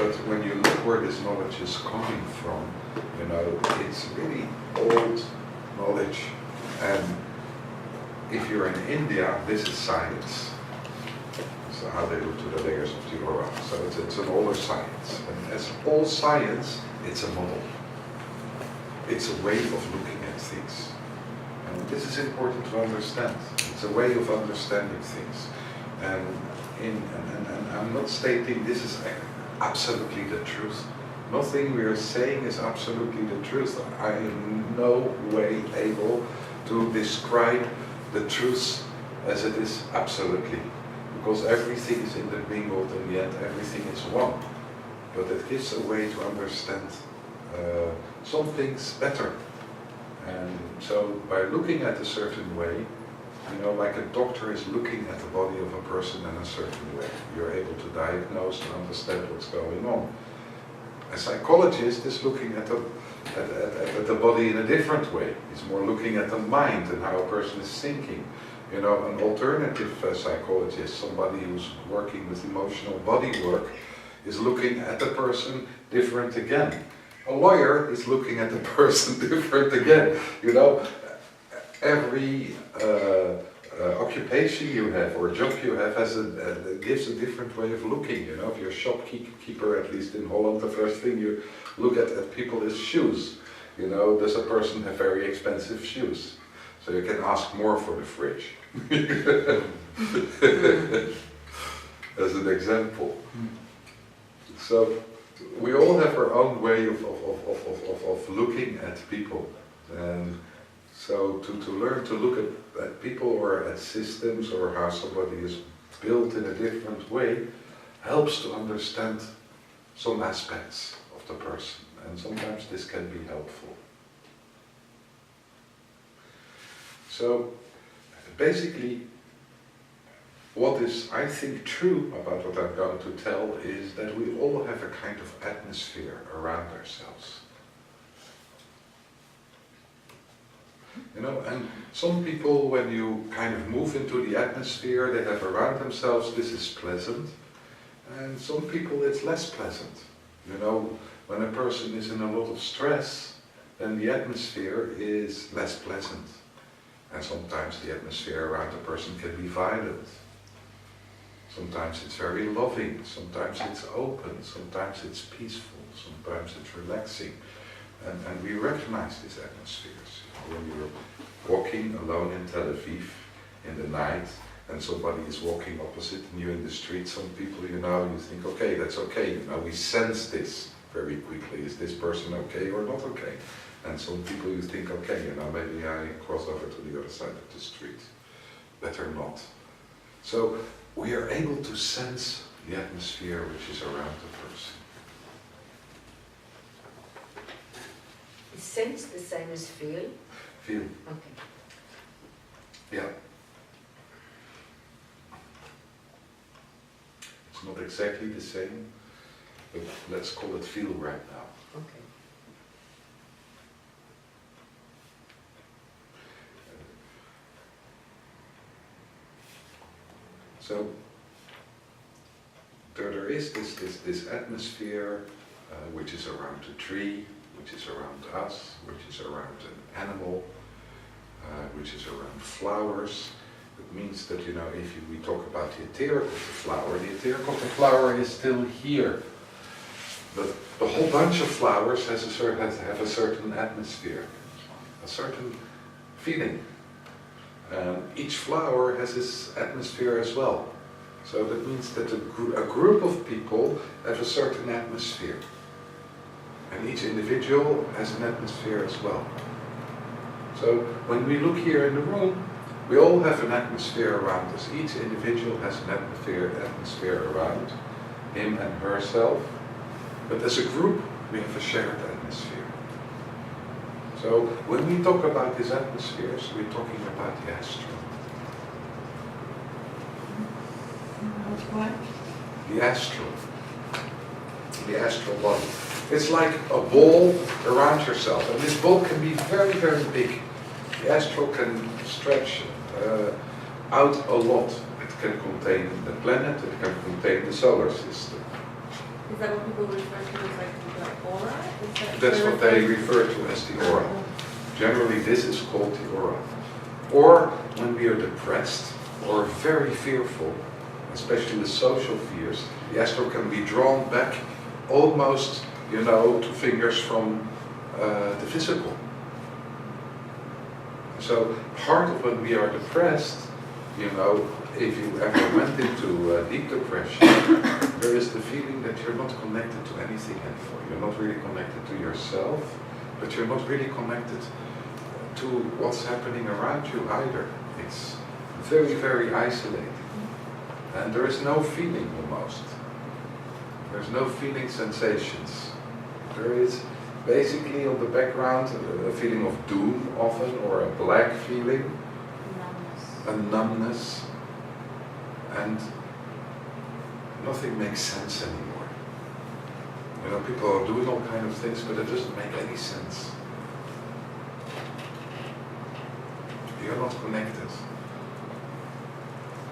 but when you look where this knowledge is coming from, you know, it's really old knowledge. And if you're in India, this is science. So how they look to the layers of the aura. So it's an older science. And as all science, it's a model. It's a way of looking at things. And this is important to understand. It's a way of understanding things. And I'm not stating this is absolutely the truth. Nothing we are saying is absolutely the truth. I am in no way able to describe the truth as it is absolutely. Because everything is intermingled in the end, everything is one. But it gives a way to understand some things better. And so by looking at a certain way, you know, like a doctor is looking at the body of a person in a certain way, you're able to diagnose and understand what's going on. A psychologist is looking at the body in a different way. He's more looking at the mind and how a person is thinking. You know, an alternative psychologist, somebody who's working with emotional body work, is looking at the person different again. A lawyer is looking at the person different again. You know, every occupation you have or job you have gives a different way of looking. You know, if you're a shopkeeper, at least in Holland, the first thing you look at people is shoes. You know, does a person have very expensive shoes? So you can ask more for the fridge. As an example. So we all have our own way of looking at people. And so to learn to look at people or at systems or how somebody is built in a different way helps to understand some aspects of the person. And sometimes this can be helpful. So basically, what is, I think, true about what I'm going to tell is that we all have a kind of atmosphere around ourselves. You know, and some people, when you kind of move into the atmosphere, they have around themselves, this is pleasant. And some people, it's less pleasant. You know, when a person is in a lot of stress, then the atmosphere is less pleasant. And sometimes the atmosphere around a person can be violent. Sometimes it's very loving, sometimes it's open, sometimes it's peaceful, sometimes it's relaxing. And we recognize these atmospheres. When you're walking alone in Tel Aviv in the night and somebody is walking opposite you in the street, some people, you know, you think, okay, that's okay. You know, we sense this very quickly. Is this person okay or not okay? And some people you think, okay, you know, maybe I cross over to the other side of the street. Better not. So we are able to sense the atmosphere which is around the person. Is sense the same as feel? Feel. Okay. Yeah. It's not exactly the same, but let's call it feel right now. Okay. So there is this atmosphere which is around a tree, which is around us, which is around an animal, which is around flowers. It means that, you know, if we talk about the etheric of the etheric of the flower is still here. But the whole bunch of flowers have a certain atmosphere, a certain feeling. Each flower has its atmosphere as well. So that means that a group of people have a certain atmosphere. And each individual has an atmosphere as well. So when we look here in the room, we all have an atmosphere around us. Each individual has an atmosphere around him and herself. But as a group, we have a shared atmosphere. So when we talk about these atmospheres, we're talking about the astral. What? The astral. The astral body. It's like a ball around yourself, and this ball can be very, very big. The astral can stretch out a lot. It can contain the planet, it can contain the solar system. Is that what people refer to as like the aura? That's what they refer to as the aura. Generally, this is called the aura. Or when we are depressed or very fearful, especially the social fears, the astral can be drawn back almost, 2 fingers from the physical. So part of when we are depressed, if you ever went into deep depression, there is the feeling that you're not connected to anything anymore. You're not really connected to yourself, but you're not really connected to what's happening around you either. It's very, very isolating. And there is no feeling almost. There's no feeling sensations. There is basically on the background a feeling of doom often, or a black feeling, a numbness, and nothing makes sense anymore. People are doing all kinds of things, but it doesn't make any sense. You're not connected.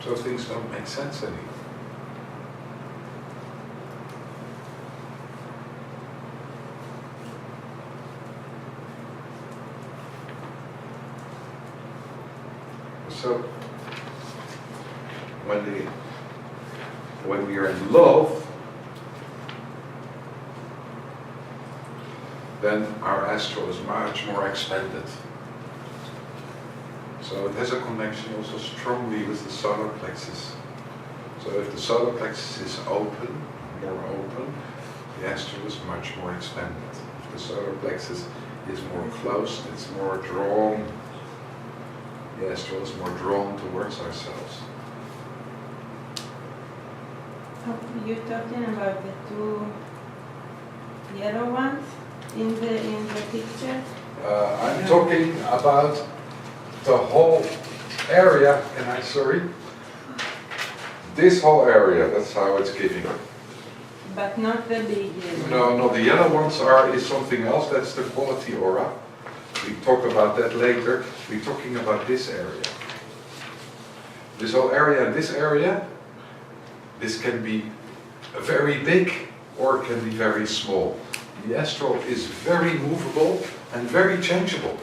So things don't make sense anymore. So when we are in love, then our astral is much more expanded. So it has a connection also strongly with the solar plexus. So if the solar plexus is open, more open, the astral is much more expanded. If the solar plexus is more closed, it's more drawn, the astral is more drawn towards ourselves. You're talking about the 2 yellow ones in the picture? I'm talking about the whole area, this whole area, that's how it's giving. But not the big yellow. No, the yellow ones is something else, that's the quality aura. We talk about that later. We're talking about this area. This whole area and this area, this can be very big or it can be very small. The astral is very movable and very changeable.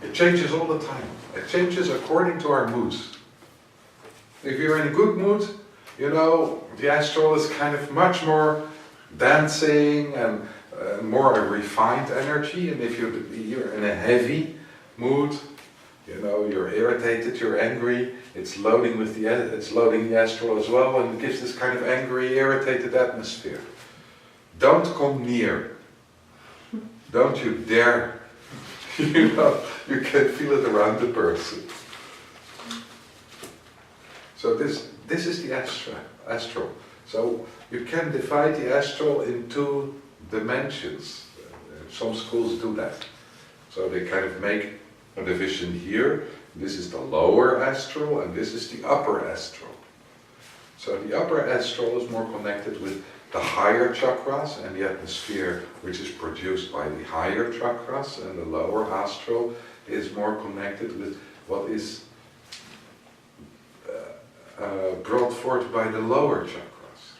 It changes all the time. It changes according to our moods. If you're in a good mood, the astral is kind of much more dancing and more a refined energy. And if you're in a heavy mood, you're irritated, you're angry, it's loading the astral as well, and it gives this kind of angry, irritated atmosphere. Don't come near. Don't you dare. You can feel it around the person. So this is the astral. So you can divide the astral in 2 dimensions. Some schools do that. So they kind of make a division here. This is the lower astral and this is the upper astral. So the upper astral is more connected with the higher chakras and the atmosphere which is produced by the higher chakras, and the lower astral is more connected with what is brought forth by the lower chakras.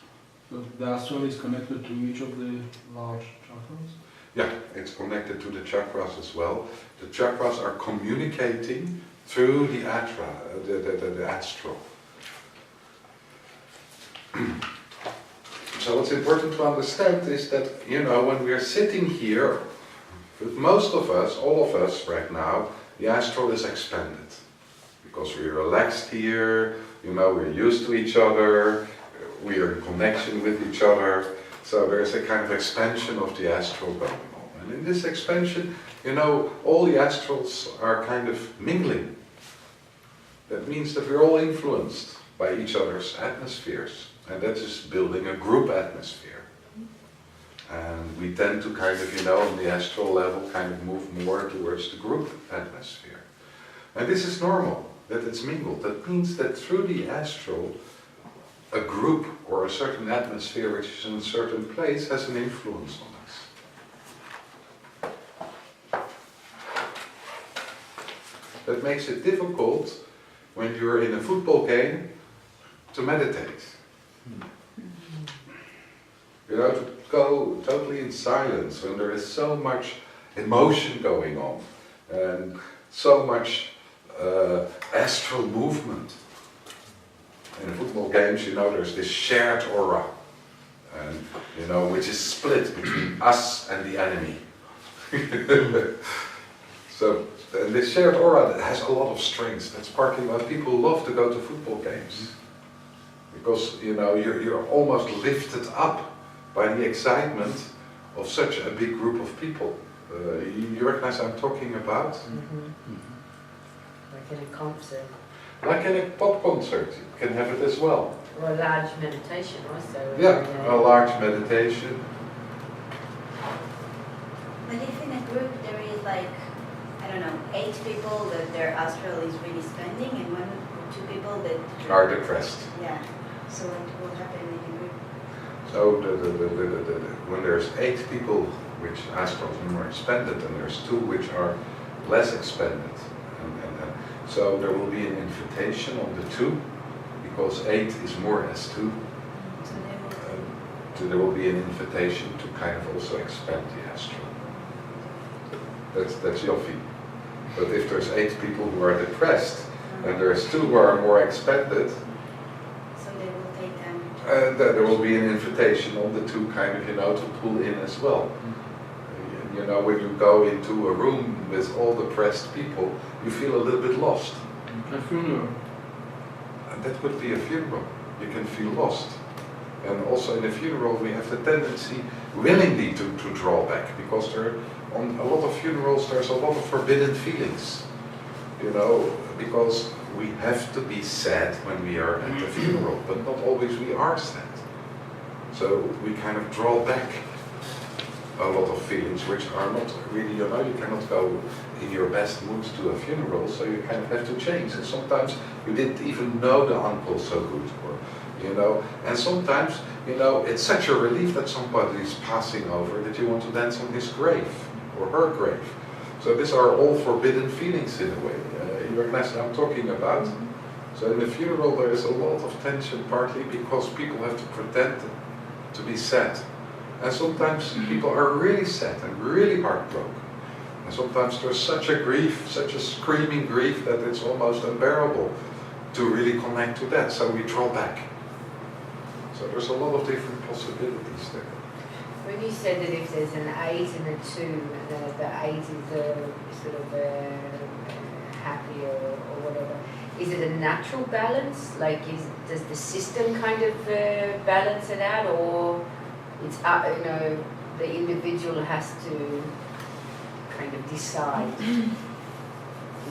So the astral is connected to each of the large chakras? Yeah, it's connected to the chakras as well. The chakras are communicating through the astral. So what's important to understand is that, when we are sitting here, with most of us, all of us right now, the astral is expanded. Because we're relaxed here, we're used to each other, we are in connection with each other. So there's a kind of expansion of the astral going on. And in this expansion, all the astrals are kind of mingling. That means that we're all influenced by each other's atmospheres. And that is building a group atmosphere. And we tend to kind of, on the astral level, kind of move more towards the group atmosphere. And this is normal, that it's mingled. That means that through the astral, a group or a certain atmosphere which is in a certain place has an influence on us. That makes it difficult when you're in a football game to meditate. You know, to go totally in silence when there is so much emotion going on and so much astral movement. In football games, you know, there's this shared aura, and you know, which is split between us and the enemy. So, and this shared aura has a lot of strength. That's partly why people love to go to football games, because you know, you're almost lifted up by the excitement of such a big group of people. You recognize what I'm talking about? Like in a concert. Like in a pop concert, you can have it as well. Or a large meditation also. Yeah, a large meditation. But if in a group there is like, I don't know, 8 people that their astral is really spending and 1 or 2 people that Are depressed. Yeah. So what will happen in a group? So when there's 8 people which astrals are more expanded, and there's 2 which are less expanded. So there will be an invitation on the 2, because 8 is more as 2. So there will be an invitation to kind of also expand the astral. That's Yofi. But if there's 8 people who are depressed, and there's 2 who are more expanded, So they will take them. there will be an invitation on the 2 kind of, you know, to pull in as well. You know, when you go into a room with all depressed people, you feel a little bit lost. A funeral. And that could be a funeral. You can feel lost. And also in a funeral we have the tendency willingly to draw back, because on a lot of funerals there's a lot of forbidden feelings. You know, because we have to be sad when we are at the funeral, but not always we are sad. So we kind of draw back a lot of feelings which are not really, you know, you cannot go in your best mood to a funeral, so you kind of have to change. And sometimes you didn't even know the uncle so good, or, you know, and sometimes, you know, it's such a relief that somebody is passing over that you want to dance on his grave, or her grave. So these are all forbidden feelings in a way. You recognize what I'm talking about? So in the funeral there is a lot of tension, partly because people have to pretend to be sad. And sometimes people are really sad and really heartbroken. And sometimes there's such a grief, such a screaming grief, that it's almost unbearable to really connect to that. So we draw back. So there's a lot of different possibilities there. When you said that if there's an 8 and a 2, and the 8 is sort of happy or whatever, is it a natural balance? Like, does the system kind of balance it out, or it's you know, the individual has to kind of decide? You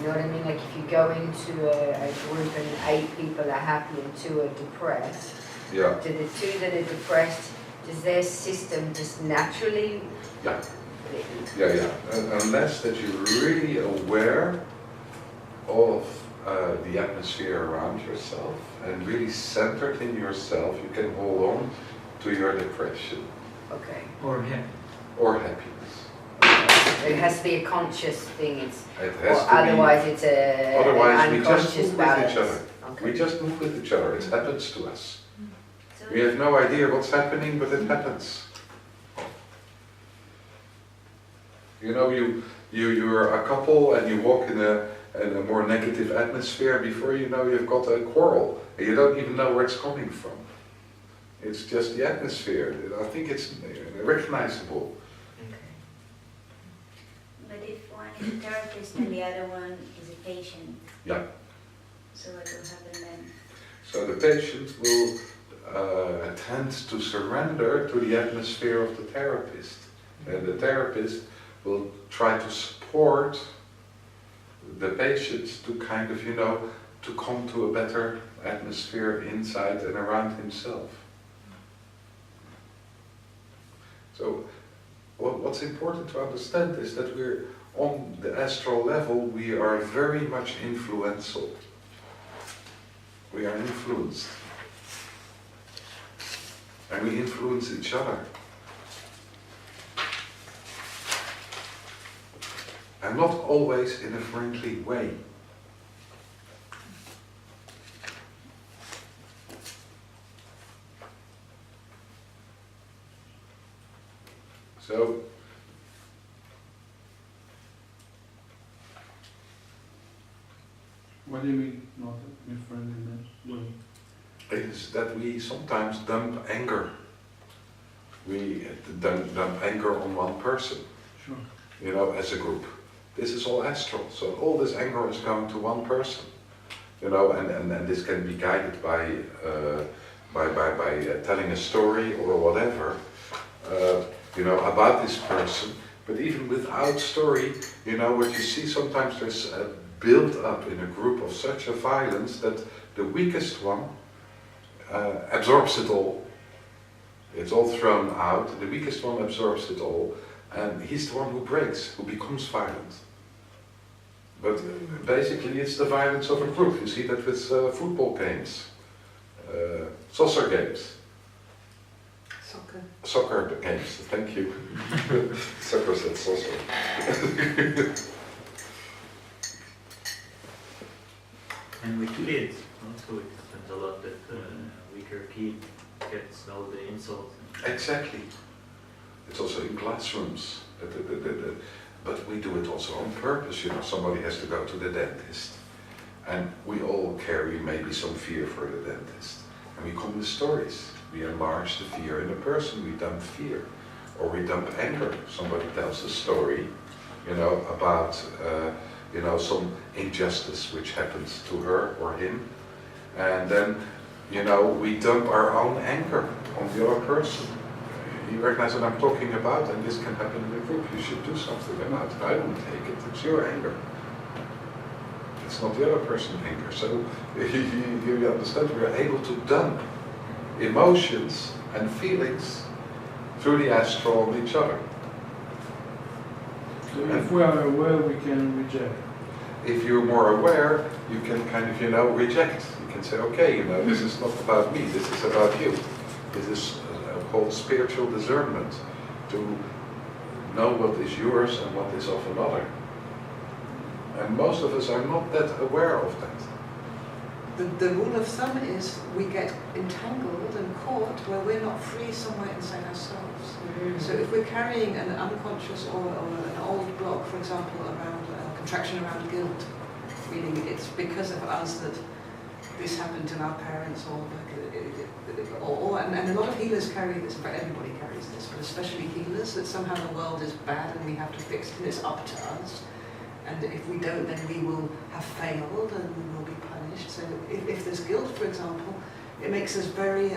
know what I mean? Like if you go into a group and 8 people are happy and 2 are depressed, Yeah. do the 2 that are depressed, does their system just naturally? Yeah. Unless that you're really aware of the atmosphere around yourself and really centered in yourself, you can hold on to your depression. Okay. Or happy. Or happiness. It has to be a conscious thing. It Or has to otherwise be, it's an otherwise we just unconscious move balance. with each other. Okay. We just move with each other. It happens to us. So We have no idea what's happening, but it happens. You know, you're a couple and you walk in a more negative atmosphere. Before you know, you've got a quarrel, and you don't even know where it's coming from. It's just the atmosphere. I think it's recognizable. Okay. But if one is a therapist and the other one is a patient, Yeah. so what will happen then? So the patient will tend to surrender to the atmosphere of the therapist, and the therapist will try to support the patient to kind of, you know, to come to a better atmosphere inside and around himself. So what's important to understand is that we're on the astral level, we are very much influential. We are influenced. And we influence each other. And not always in a friendly way. So, What do you mean, not my friend in that way? it's that we sometimes dump anger. We dump anger on one person, Sure. you know, as a group. This is all astral, so all this anger is going to one person, you know, and this can be guided by telling a story or whatever, you know, about this person. But even without story, you know, what you see sometimes there's a build up in a group of such a violence that the weakest one absorbs it all. It's all thrown out, the weakest one absorbs it all, and he's the one who breaks, who becomes violent. But basically it's the violence of a group. You see that with football games, soccer games. Soccer games, thank you. Soccer said saucer. And with kids, also it happens a lot that weaker kid gets all the insults. Exactly. It's also in classrooms. But we do it also on purpose, you know. Somebody has to go to the dentist. And we all carry maybe some fear for the dentist. And we come with stories. We enlarge the fear in a person, we dump fear. Or we dump anger. Somebody tells a story, you know, about, you know, some injustice which happens to her or him. And then, you know, we dump our own anger on the other person. You recognize what I'm talking about, and this can happen in a group. You should do something about it. I don't take it, it's your anger. It's not the other person's anger. So you understand, we are able to dump emotions and feelings through the astral on each other. So if we are aware, we can reject. If you're more aware, you can kind of, you know, reject. You can say, okay, you know, this is not about me, this is about you. This is called spiritual discernment, to know what is yours and what is of another. And most of us are not that aware of that. The rule of thumb is we get entangled and caught where we're not free somewhere inside ourselves. So if we're carrying an unconscious or an old block, for example, around contraction around guilt, meaning it's because of us that this happened to our parents, and a lot of healers carry this, in fact everybody carries this, but especially healers, that somehow the world is bad and we have to fix it and it's up to us. And if we don't, then we will have failed and we will be punished. So if there's guilt, for example, it makes us very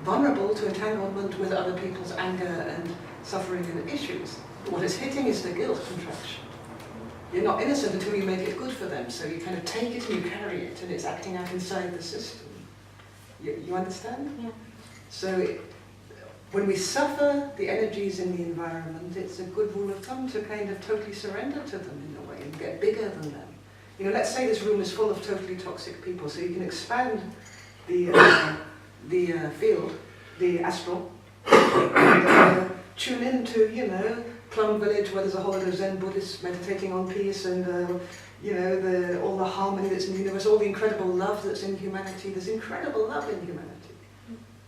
vulnerable to entanglement with other people's anger and suffering and issues. What is hitting is the guilt contraction. You're not innocent until you make it good for them, so you kind of take it and you carry it, and it's acting out inside the system. You understand? Yeah. So when we suffer the energies in the environment, it's a good rule of thumb to kind of totally surrender to them in a way and get bigger than them. You know, let's say this room is full of totally toxic people, so you can expand the field, the astral, and tune into, you know, Plum Village, where there's a whole lot of Zen Buddhists meditating on peace and, you know, all the harmony that's in the universe, all the incredible love that's in humanity. There's incredible love in humanity.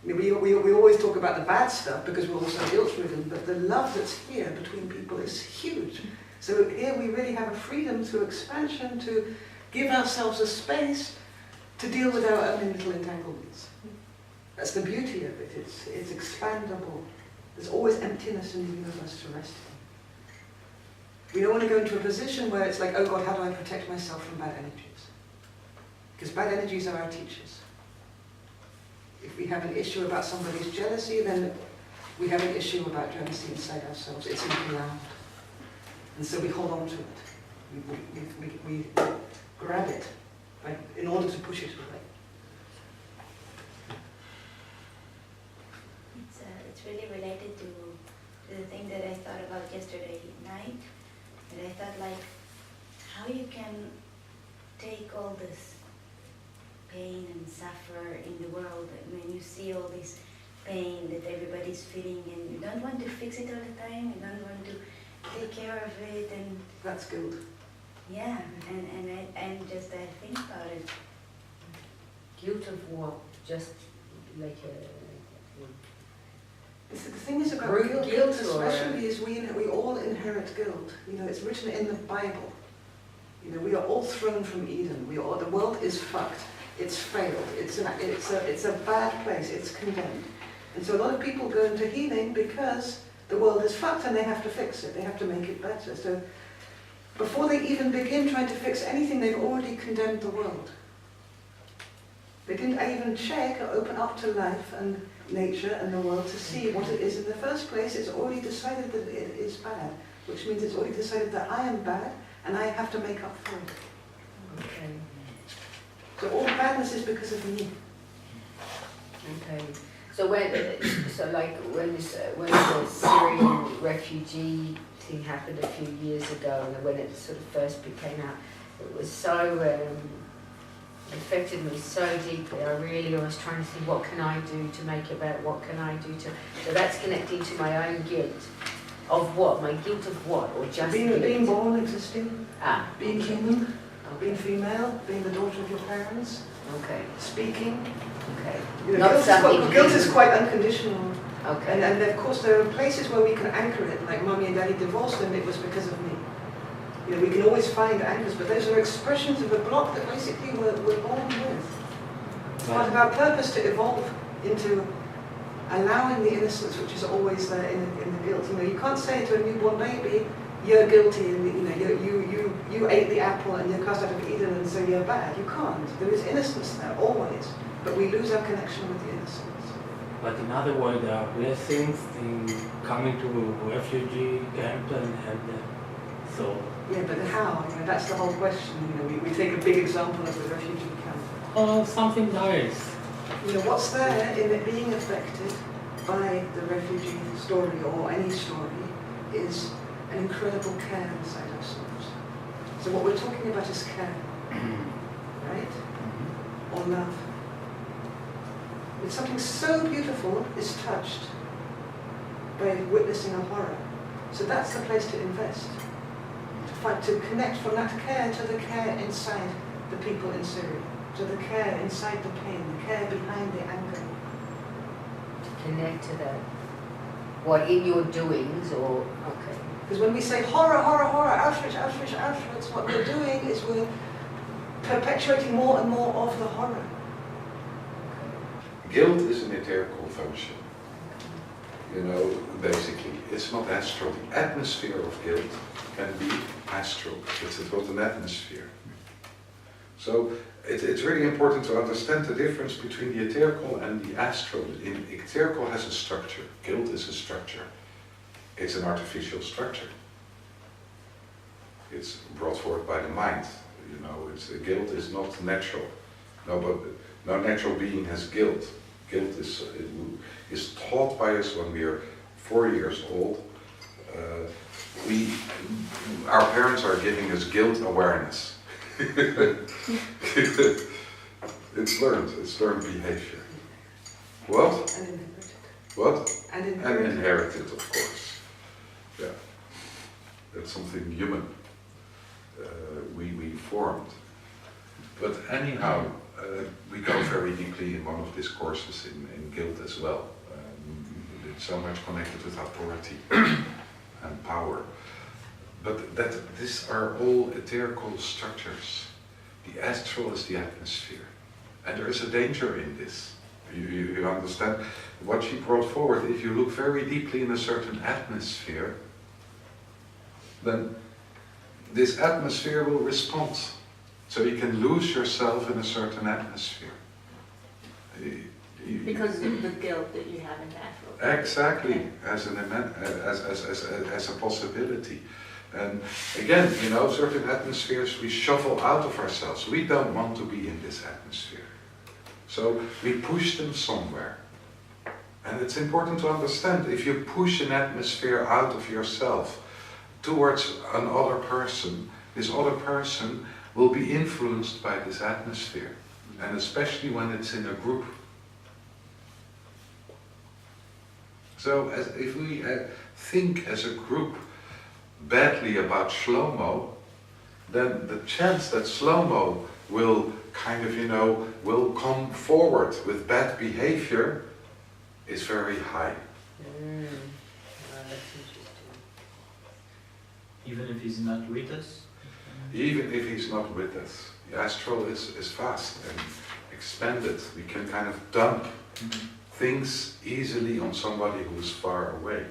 I mean, we always talk about the bad stuff because we're all so guilt-ridden, but the love that's here between people is huge. So here we really have a freedom through expansion to give ourselves a space to deal with our own little entanglements. That's the beauty of it. It's expandable. There's always emptiness in the universe to rest in. We don't want to go into a position where it's like, oh God, how do I protect myself from bad energies? Because bad energies are our teachers. If we have an issue about somebody's jealousy, then we have an issue about jealousy inside ourselves. It's around. And so we hold on to it. We grab it in order to push it away. It's really related to the thing that I thought about yesterday night. And I thought, like, how you can take all this pain and suffer in the world, when you see all this pain that everybody's feeling, and you don't want to fix it all the time, you don't want to take care of it, and that's guilt. Yeah, and just I think about it. Guilt of what? Just like The thing is about Group guilt, guilt or- especially, is we all inherit guilt. You know, it's written in the Bible. You know, we are all thrown from Eden. The world is fucked. It's failed. It's a bad place. It's condemned. And so a lot of people go into healing because the world is fucked and they have to fix it. They have to make it better. So before they even begin trying to fix anything, they've already condemned the world. They didn't even check or open up to life and nature and the world to see what it is in the first place. It's already decided that it is bad, which means it's already decided that I am bad and I have to make up for it. Okay. So all badness is because of me. Okay. So when the Syrian refugee thing happened a few years ago, and when it sort of first became out, it was so it affected me so deeply. I really was trying to think, what can I do to make it better? What can I do to? So that's connecting to my own guilt. Of what? My guilt of what? Or just being born, existing, being okay. human, Okay. being female, being the daughter of your parents, Okay. speaking. Okay. You know, Not something guilt is hidden. quite unconditional. Okay. And of course there are places where we can anchor it, like Mummy and Daddy divorced and it was because of me. You know, we can always find anchors, but those are expressions of a block that basically we're born with. It's part of our purpose to evolve into allowing the innocence which is always there in the guilt. You know, you can't say to a newborn baby, you're guilty and you know you ate the apple and you're cast out of Eden and so you're bad. You can't. There is innocence there always, but we lose our connection with the innocence. But in other words, there are blessings in coming to a refugee camp and so. Yeah, but how? You know, that's the whole question. You know, we take a big example of the refugee camp. Something dies. You know, what's there in it being affected by the refugee story or any story is an incredible care inside ourselves. So what we're talking about is care, right? Or love. When something so beautiful is touched by witnessing a horror, so that's the place to invest. To connect from that care to the care inside the people in Syria, to the care inside the pain, the care behind the anger. To connect to that. What in your doings or okay. Because when we say horror, horror, horror, Auschwitz, Auschwitz, Auschwitz, what we're doing is we're perpetuating more and more of the horror. Guilt is an etherical function. You know, basically, it's not astral. The atmosphere of guilt can be astral. It's got an atmosphere. So it's really important to understand the difference between the etherical and the astral. Etherical has a structure. Guilt is a structure. It's an artificial structure. It's brought forth by the mind. You know, guilt is not natural. No natural being has guilt. Guilt is taught by us when we are 4 years old. Our parents are giving us guilt awareness. It's learned behavior. What? And inherited. What? And And inherited. inherited, of course. Yeah. That's something human. We formed. But anyhow, we go very deeply in one of these courses in guilt as well. It's so much connected with authority and power. But these are all etherical structures. The astral is the atmosphere. And there is a danger in this. You understand? What she brought forward, if you look very deeply in a certain atmosphere, then this atmosphere will respond. So you can lose yourself in a certain atmosphere. Because of the guilt that you have in natural. Exactly, as a possibility. And again, you know, certain atmospheres we shuffle out of ourselves. We don't want to be in this atmosphere. So we push them somewhere. And it's important to understand, if you push an atmosphere out of yourself towards another person, this other person will be influenced by this atmosphere. And especially when it's in a group. So if we think as a group badly about Shlomo, then the chance that Shlomo will kind of, you know, will come forward with bad behavior is very high. That's interesting. Even if he's not with us? Even if he's not with us. The astral is vast and expanded. We can kind of dump things easily on somebody who is far away.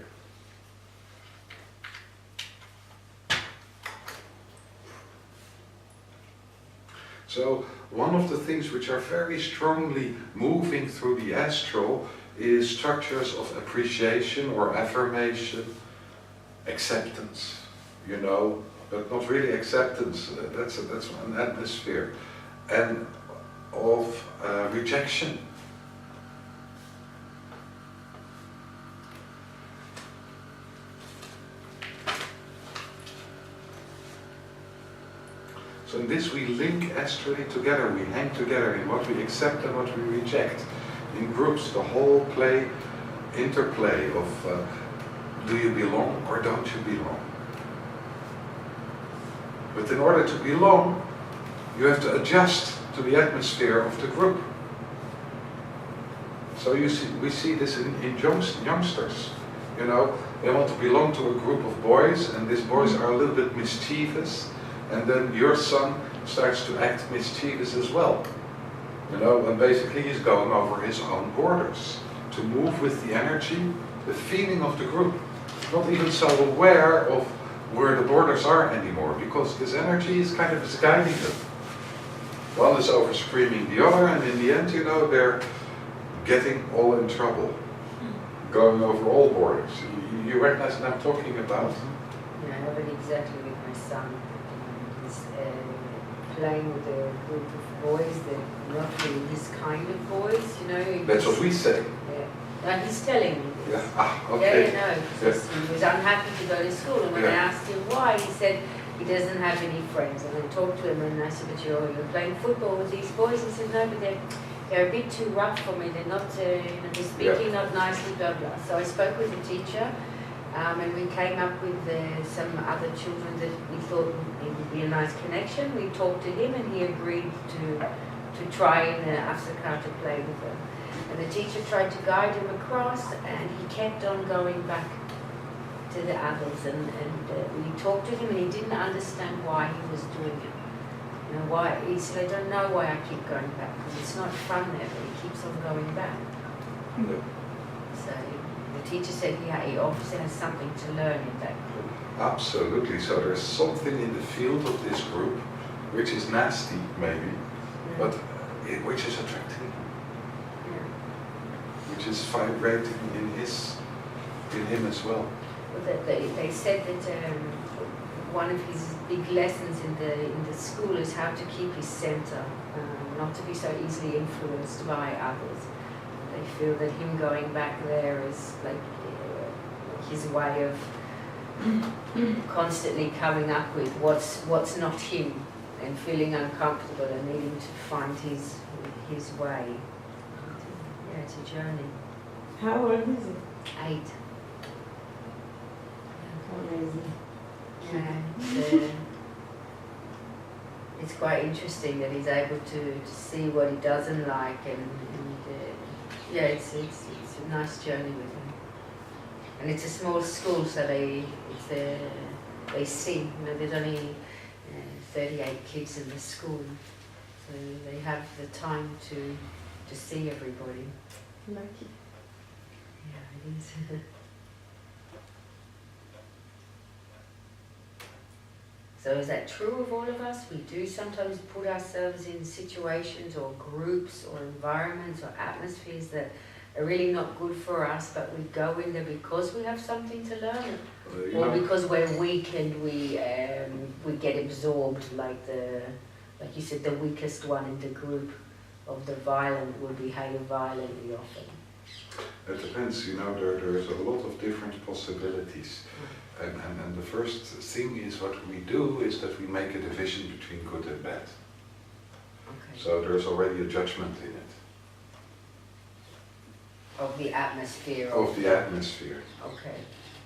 So one of the things which are very strongly moving through the astral is structures of appreciation or affirmation, acceptance, you know, but not really acceptance, that's an atmosphere, and of rejection. So in this we link astrally together, we hang together in what we accept and what we reject. In groups, the whole interplay of do you belong or don't you belong? But in order to belong, you have to adjust to the atmosphere of the group. So we see this in youngsters. You know, they want to belong to a group of boys, and these boys are a little bit mischievous. And then your son starts to act mischievous as well. You know, and basically he's going over his own borders to move with the energy, the feeling of the group. Not even so aware of where the borders are anymore, because this energy is kind of guiding them. One is over screaming the other, and in the end, you know, they're getting all in trouble, going over all borders. You recognize what I'm talking about? Yeah, I have it exactly with my son. He's playing with a group of boys that are not really his kind of boys, you know. That's what we say. Yeah. No, he's telling me this. Yeah, okay. Yeah, no, because he was unhappy to go to school, and when I asked him why, he said he doesn't have any friends. And I talked to him, and I said, but you're playing football with these boys? He said, no, but they're a bit too rough for me. They're not, they're speaking not nicely, blah, blah. So I spoke with the teacher, and we came up with some other children that we thought it would be a nice connection. We talked to him, and he agreed to try in the Africa to play with them. And the teacher tried to guide him across, and he kept on going back to the adults. And we talked to him, and he didn't understand why he was doing it. You know, why? He said, I don't know why I keep going back, because it's not fun there, but he keeps on going back. No. So the teacher said he obviously has something to learn in that group. Absolutely. So there's something in the field of this group which is nasty, maybe, but which is attracting him. Which is vibrating in him as well. They said that one of his big lessons in the school is how to keep his center, not to be so easily influenced by others. They feel that him going back there is like his way of constantly coming up with what's not him, and feeling uncomfortable and needing to find his way. Yeah, it's a journey. How old is it? 8. Amazing. Yeah, it's quite interesting that he's able to see what he doesn't like, and yeah, it's a nice journey with him. And it's a small school, so they see. You know, there's only 38 kids in the school, so they have the time to see everybody. Lucky. Yeah, it is. So is that true of all of us? We do sometimes put ourselves in situations or groups or environments or atmospheres that are really not good for us, but we go in there because we have something to learn, or because we're weak and we get absorbed, like you said, the weakest one in the group of the violent will behave violently often. It depends, you know, there's a lot of different possibilities. And the first thing is what we do is that we make a division between good and bad. Okay. So there's already a judgment in it. Of the atmosphere. Of the atmosphere. Okay.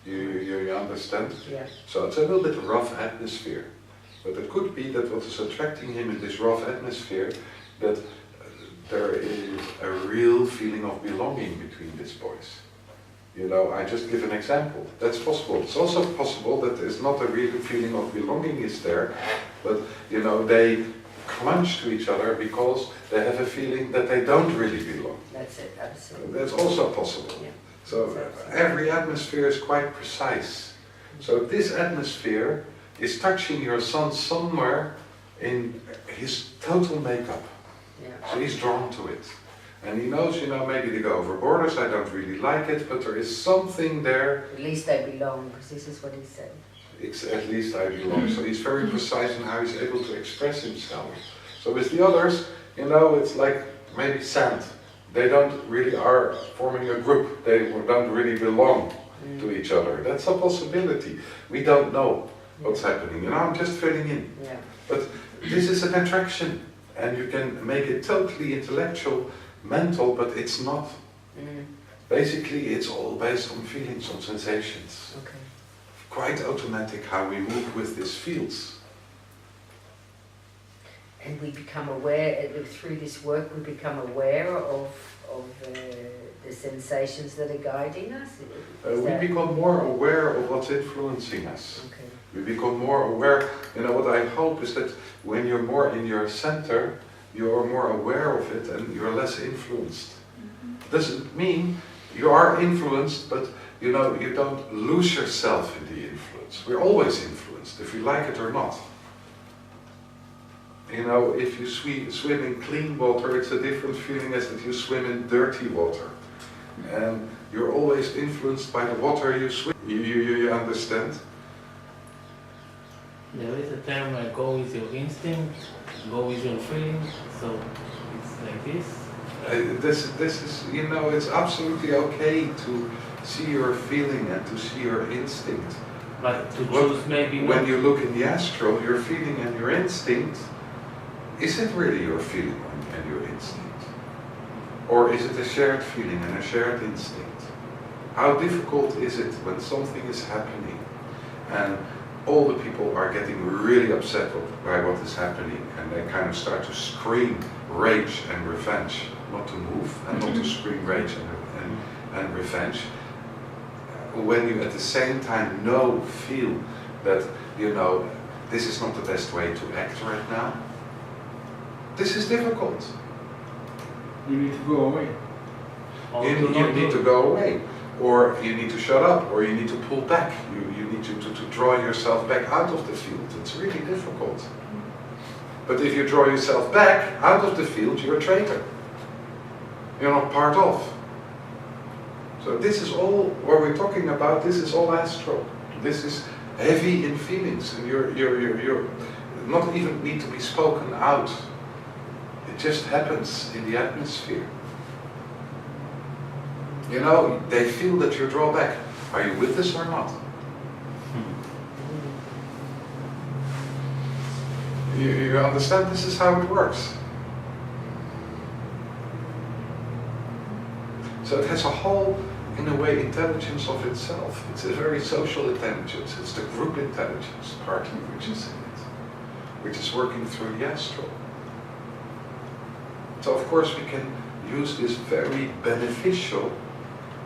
You understand? Yeah. So it's a little bit rough atmosphere. But it could be that what is attracting him in this rough atmosphere, that there is a real feeling of belonging between these boys. You know, I just give an example. That's possible. It's also possible that there's not a real feeling of belonging is there, but you know, they clutch to each other because they have a feeling that they don't really belong. That's it, absolutely. That's also possible. Yeah. So every atmosphere is quite precise. So this atmosphere is touching your son somewhere in his total makeup. Yeah. So he's drawn to it. And he knows, you know, maybe they go over borders, I don't really like it, but there is something there. At least I belong, because this is what he said. At least I belong. So he's very precise in how he's able to express himself. So with the others, you know, it's like maybe sand. They don't really are forming a group. They don't really belong to each other. That's a possibility. We don't know what's happening. You know, I'm just filling in. Yeah. But this is an attraction, and you can make it totally intellectual, mental, but it's not. Basically, it's all based on feelings, on sensations. Okay. Quite automatic how we move with these fields. And we become aware, through this work, we become aware of the sensations that are guiding us? We become more aware of what's influencing us. Okay. We become more aware. You know, what I hope is that when you're more in your center, you're more aware of it and you're less influenced. Doesn't mean you are influenced, but you know, you don't lose yourself in the influence. We're always influenced, if we like it or not. You know, if you swim in clean water, it's a different feeling as if you swim in dirty water. And you're always influenced by the water you swim. You understand? There is a term like go with your instinct, go with your feeling, so it's like this. This is, you know, it's absolutely okay to see your feeling and to see your instinct. But to choose maybe when not. you look in the astral, your feeling and your instinct, is it really your feeling and your instinct? Or is it a shared feeling and a shared instinct? How difficult is it when something is happening and all the people are getting really upset by what is happening and they kind of start to scream rage and revenge, not to move and not to scream rage and revenge, when you at the same time feel that, you know, this is not the best way to act right now. This is difficult. You need to go away. You need to go away, or you need to shut up, or you need to pull back. You need to draw yourself back out of the field. It's really difficult. But if you draw yourself back out of the field, you're a traitor. You're not part of. So this is all what we're talking about. This is all astral. This is heavy in feelings, and you're not even need to be spoken out. It just happens in the atmosphere. You know, they feel that you draw back. Are you with this or not? You understand? This is how it works. So it has a whole, in a way, intelligence of itself. It's a very social intelligence. It's the group intelligence, partly, which is in it, which is working through the astral. So of course we can use this very beneficial,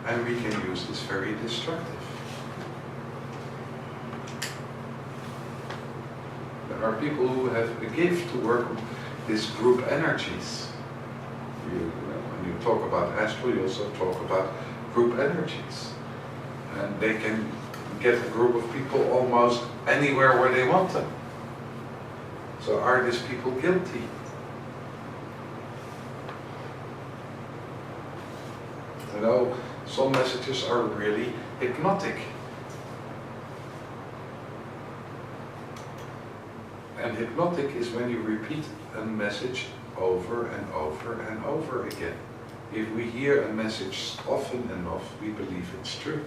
and we can use this very destructive. There are people who have a gift to work on these group energies. When you talk about astral, you also talk about group energies. And they can get a group of people almost anywhere where they want them. So are these people guilty? You know, some messages are really hypnotic. And hypnotic is when you repeat a message over and over and over again. If we hear a message often enough, we believe it's true.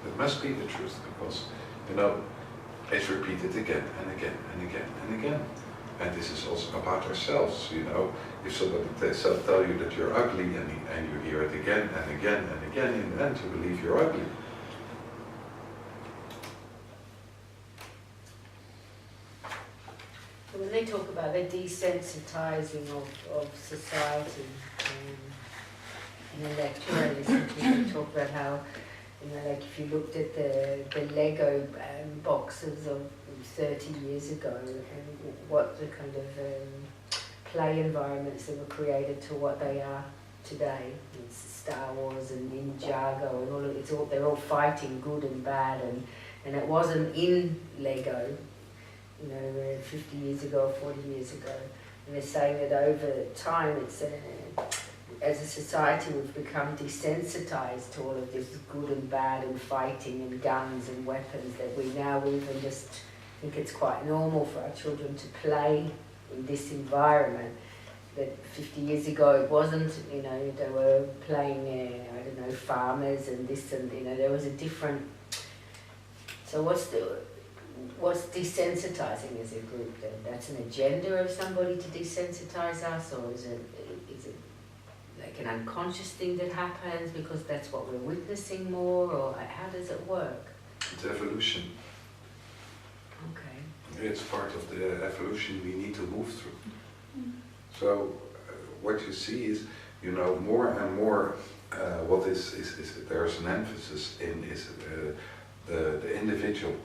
It must be the truth because, you know, it's repeated again and again and again and again. And this is also about ourselves, you know. If somebody tell you that you're ugly and you hear it again and again and again, in the end you believe you're ugly. When they talk about the desensitizing of society, in a lecture I listened to them talk about how, like if you looked at the Lego boxes of 30 years ago and what the kind of play environments that were created to what they are today. It's Star Wars and Ninjago and all of it's all they're all fighting good and bad and it wasn't in Lego, 50 years ago or 40 years ago. And they're saying that over time it's as a society we've become desensitized to all of this good and bad and fighting and guns and weapons that we now even just think it's quite normal for our children to play in this environment. That 50 years ago it wasn't, they were playing, farmers and this and, there was a different... So what's desensitizing as a group then? That's an agenda of somebody to desensitize us, or is it like an unconscious thing that happens because that's what we're witnessing more, or how does it work? It's evolution. Okay. It's part of the evolution we need to move through. So what you see is, more and more what is there's an emphasis in is the individual.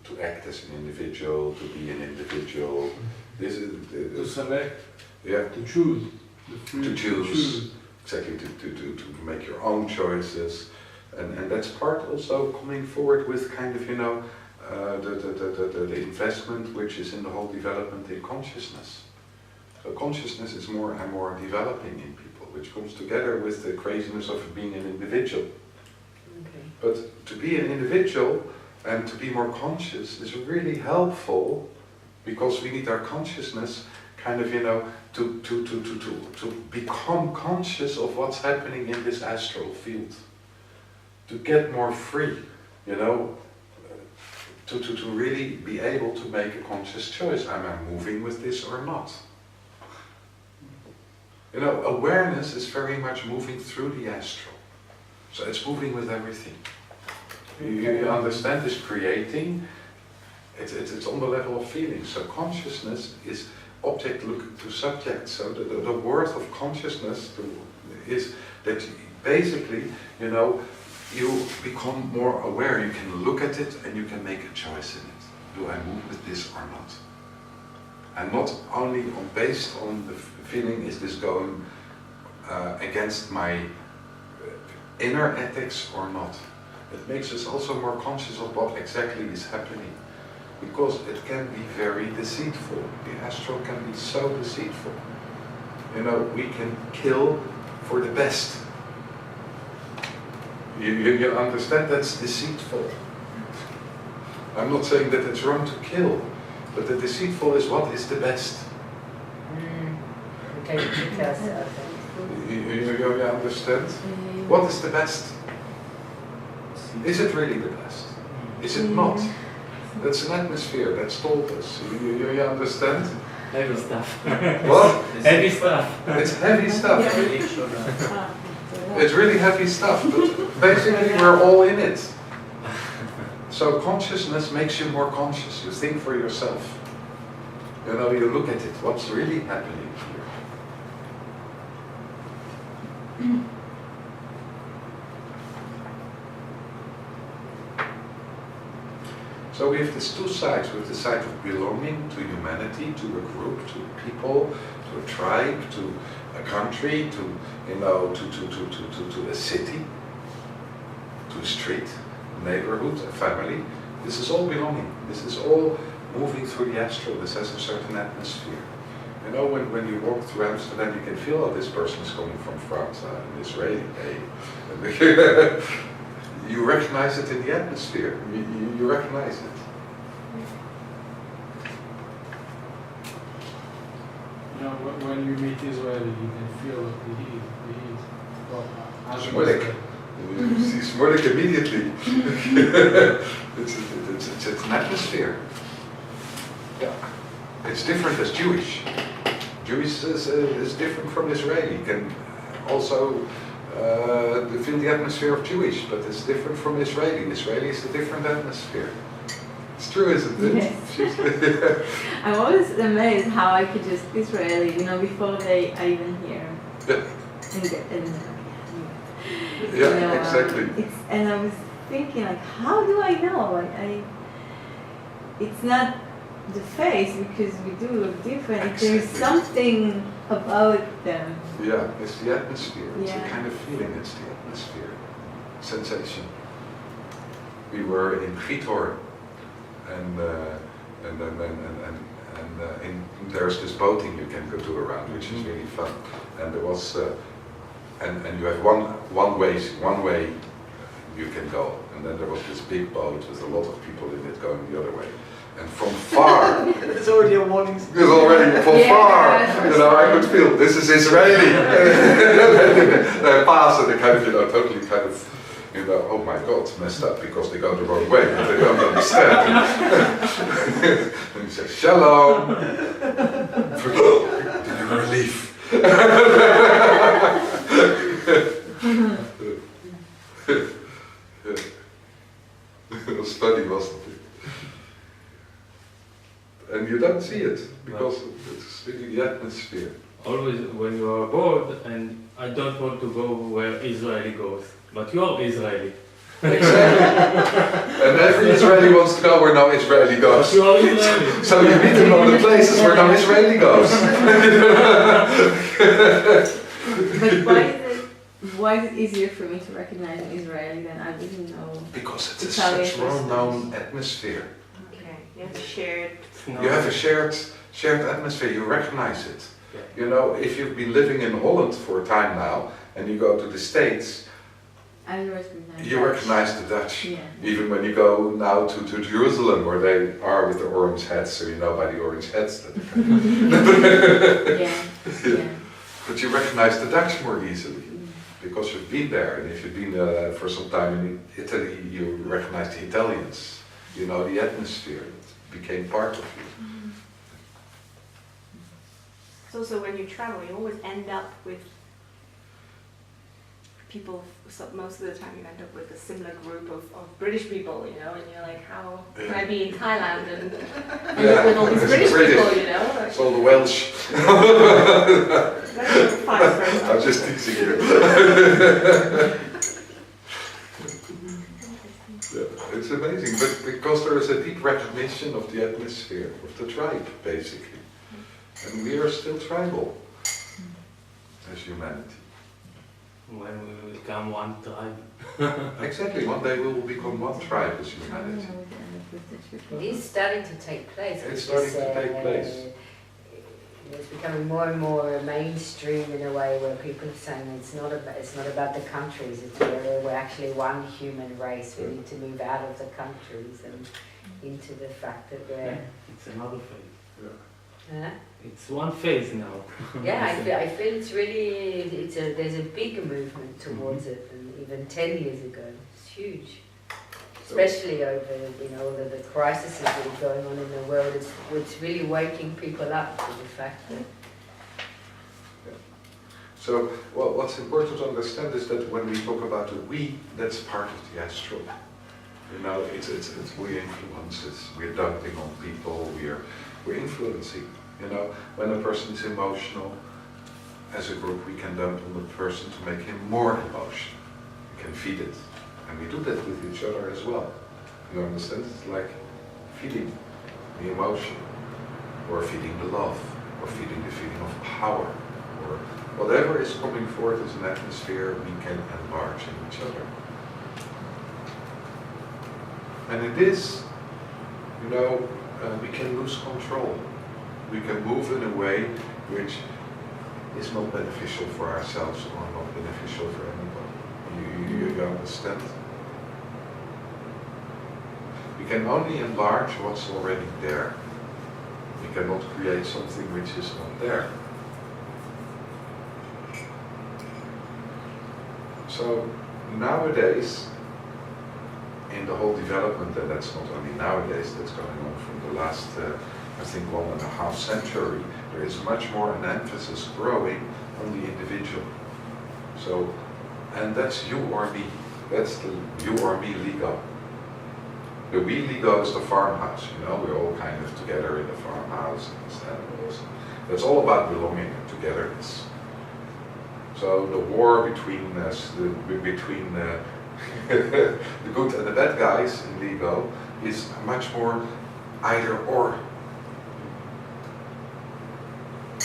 To act as an individual, to be an individual. This is To select, yeah. to choose. To choose. Exactly, to make your own choices. And that's part also coming forward with kind of, the investment which is in the whole development in consciousness. So consciousness is more and more developing in people, which comes together with the craziness of being an individual. Okay. But to be an individual and to be more conscious is really helpful, because we need our consciousness kind of, to become conscious of what's happening in this astral field. To get more free, to really be able to make a conscious choice. Am I moving with this or not? Awareness is very much moving through the astral. So it's moving with everything. You understand this creating, it's on the level of feeling. So consciousness is object looking to subject. So the worth of consciousness is that basically, you become more aware. You can look at it and you can make a choice in it. Do I move with this or not? And not only based on the feeling, is this going against my inner ethics or not? It makes us also more conscious of what exactly is happening, because it can be very deceitful. The astral can be so deceitful. We can kill for the best. You understand, that's deceitful. I'm not saying that it's wrong to kill, but the deceitful is what is the best. Okay, You understand? What is the best? Is it really the best? Is it not? That's an atmosphere that's told us. You understand? Heavy stuff. What? Heavy stuff. It's heavy stuff. It's really heavy stuff, but basically we're all in it. So consciousness makes you more conscious. You think for yourself. You look at it. What's really happening here? So we have these two sides. We have the side of belonging to humanity, to a group, to people, to a tribe, to a country, to a city, to a street, a neighborhood, a family. This is all belonging. This is all moving through the astral. This has a certain atmosphere. When you walk through Amsterdam, you can feel, oh, this person is coming from France, an Israeli. You recognize it in the atmosphere. You recognize it. When you meet Israeli, you can feel the heat. Smolik. You see Smolik immediately. It's an atmosphere. Yeah. It's different as Jewish. Jewish is different from Israeli. You can also feel the atmosphere of Jewish, but it's different from Israeli. Israeli is a different atmosphere. It's true, isn't it? Yes. I'm always amazed how I could just Israeli, before I even hear Yeah. You Yeah, know, exactly. And I was thinking, like, how do I know? It's not the face, because we do look different. Exactly. There's something about them. Yeah, it's the atmosphere. It's Yeah. a kind of feeling. It's the atmosphere, sensation. We were in Zichron, and there's this boating you can go to around, which is really fun. And there was, and you have one way you can go, and then there was this big boat with a lot of people in it going the other way. And from far, There's already a warning. Because already from far, I could feel this is Israeli. They pass and they kind of, totally kind of, oh my God, messed up because they go the wrong way, but they don't understand. And you say, Shalom. Did you relief? It was funny, wasn't it? And you don't see it because it's really the atmosphere. Always when you are bored, and I don't want to go where Israeli goes, but you are Israeli. Exactly. And every Israeli wants to go where no Israeli goes. But you are Israeli. So you meet them on the places where no Israeli goes. But why is it easier for me to recognize an Israeli than I didn't know? Because it's Italian such well-known atmosphere. Okay, you have shared. You have a shared atmosphere, you recognize it. Yeah. If you've been living in Holland for a time now, and you go to the States, you recognize the Dutch. Yeah. Even when you go now to Jerusalem, where they are with the orange hats, so you know by the orange hats that Yeah. But you recognize the Dutch more easily, because you've been there, and if you've been for some time in Italy, you recognize the Italians. You know the atmosphere, it became part of you. So when you travel, you always end up with people, so most of the time you end up with a similar group of British people, and you're like, how can I be in Thailand and end up with all these British people, It's all the Welsh. I'm just teasing you. Yeah, it's amazing, but because there is a deep recognition of the atmosphere, of the tribe, basically. And we are still tribal as humanity. When we will become one tribe. Exactly, one day we will become one tribe as humanity. It is starting to take place. It's starting to take place. It's becoming more and more mainstream in a way where people are saying it's not about the countries, it's where we're actually one human race. We need to move out of the countries and into the fact that we're... It's another phase. Huh? It's one phase now. Yeah, I feel it's really, there's a big movement towards it, and even 10 years ago, it's huge. Especially over, all of the crises that are going on in the world, it's really waking people up to the fact that... Yeah. So, what's important to understand is that when we talk about the we, that's part of the astral. It's we influences, we're dumping on people, we're influencing. When a person is emotional, as a group we can dump on the person to make him more emotional. We can feed it. And we do that with each other as well. You understand? It's like feeding the emotion, or feeding the love, or feeding the feeling of power, or whatever is coming forth as an atmosphere we can enlarge in each other. And it is, we can lose control. We can move in a way which is not beneficial for ourselves or not beneficial for anybody. You understand? We can only enlarge what's already there. We cannot create something which is not there. So nowadays, in the whole development, and that's not only nowadays, that's going on from the last, I think 1.5 century, there is much more an emphasis growing on the individual. So, and that's you or me. That's the you or me Lego. The we Lego is the farmhouse, we're all kind of together in the farmhouse and animals. That's all about belonging and togetherness. So the war between between the good and the bad guys in Lego is much more either or.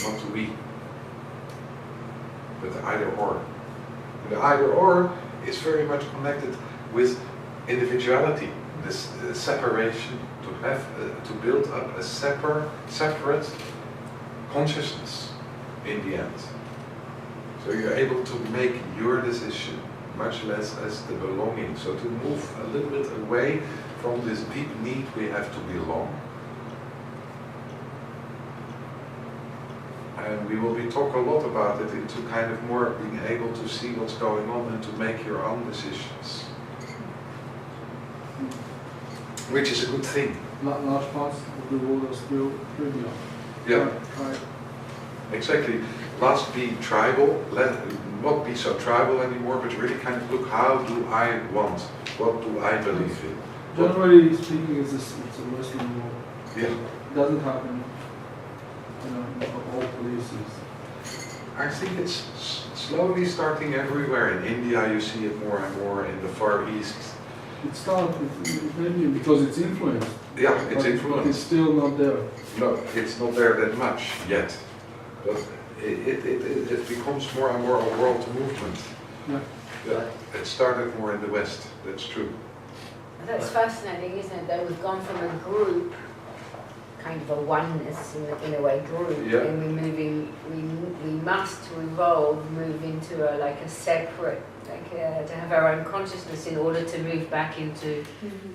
Not to be, but either or. The either or is very much connected with individuality, this separation, to have to build up a separate consciousness in the end. So you're able to make your decision, much less as the belonging. So to move a little bit away from this deep need we have to belong. And we will talk a lot about it into kind of more being able to see what's going on and to make your own decisions. Which is a good thing. Large parts of the world are still trivial. Yeah. Right. Exactly. Must be tribal, not be so tribal anymore, but really kind of look, how do I want? What do I believe in? Generally speaking, it's a Western world. Yeah. It doesn't happen in all places. I think it's slowly starting everywhere. In India you see it more and more, in the Far East. It starts with India because it's influenced. Yeah, it's but influenced. It's still not there. No, it's not there that much yet. But it becomes more and more a world movement. Yeah. Yeah. It started more in the West, that's true. That's fascinating, isn't it? That we've gone from a group, kind of a oneness in a way group, Yeah. and we're moving, we must to evolve, move into a separate, to have our own consciousness in order to move back into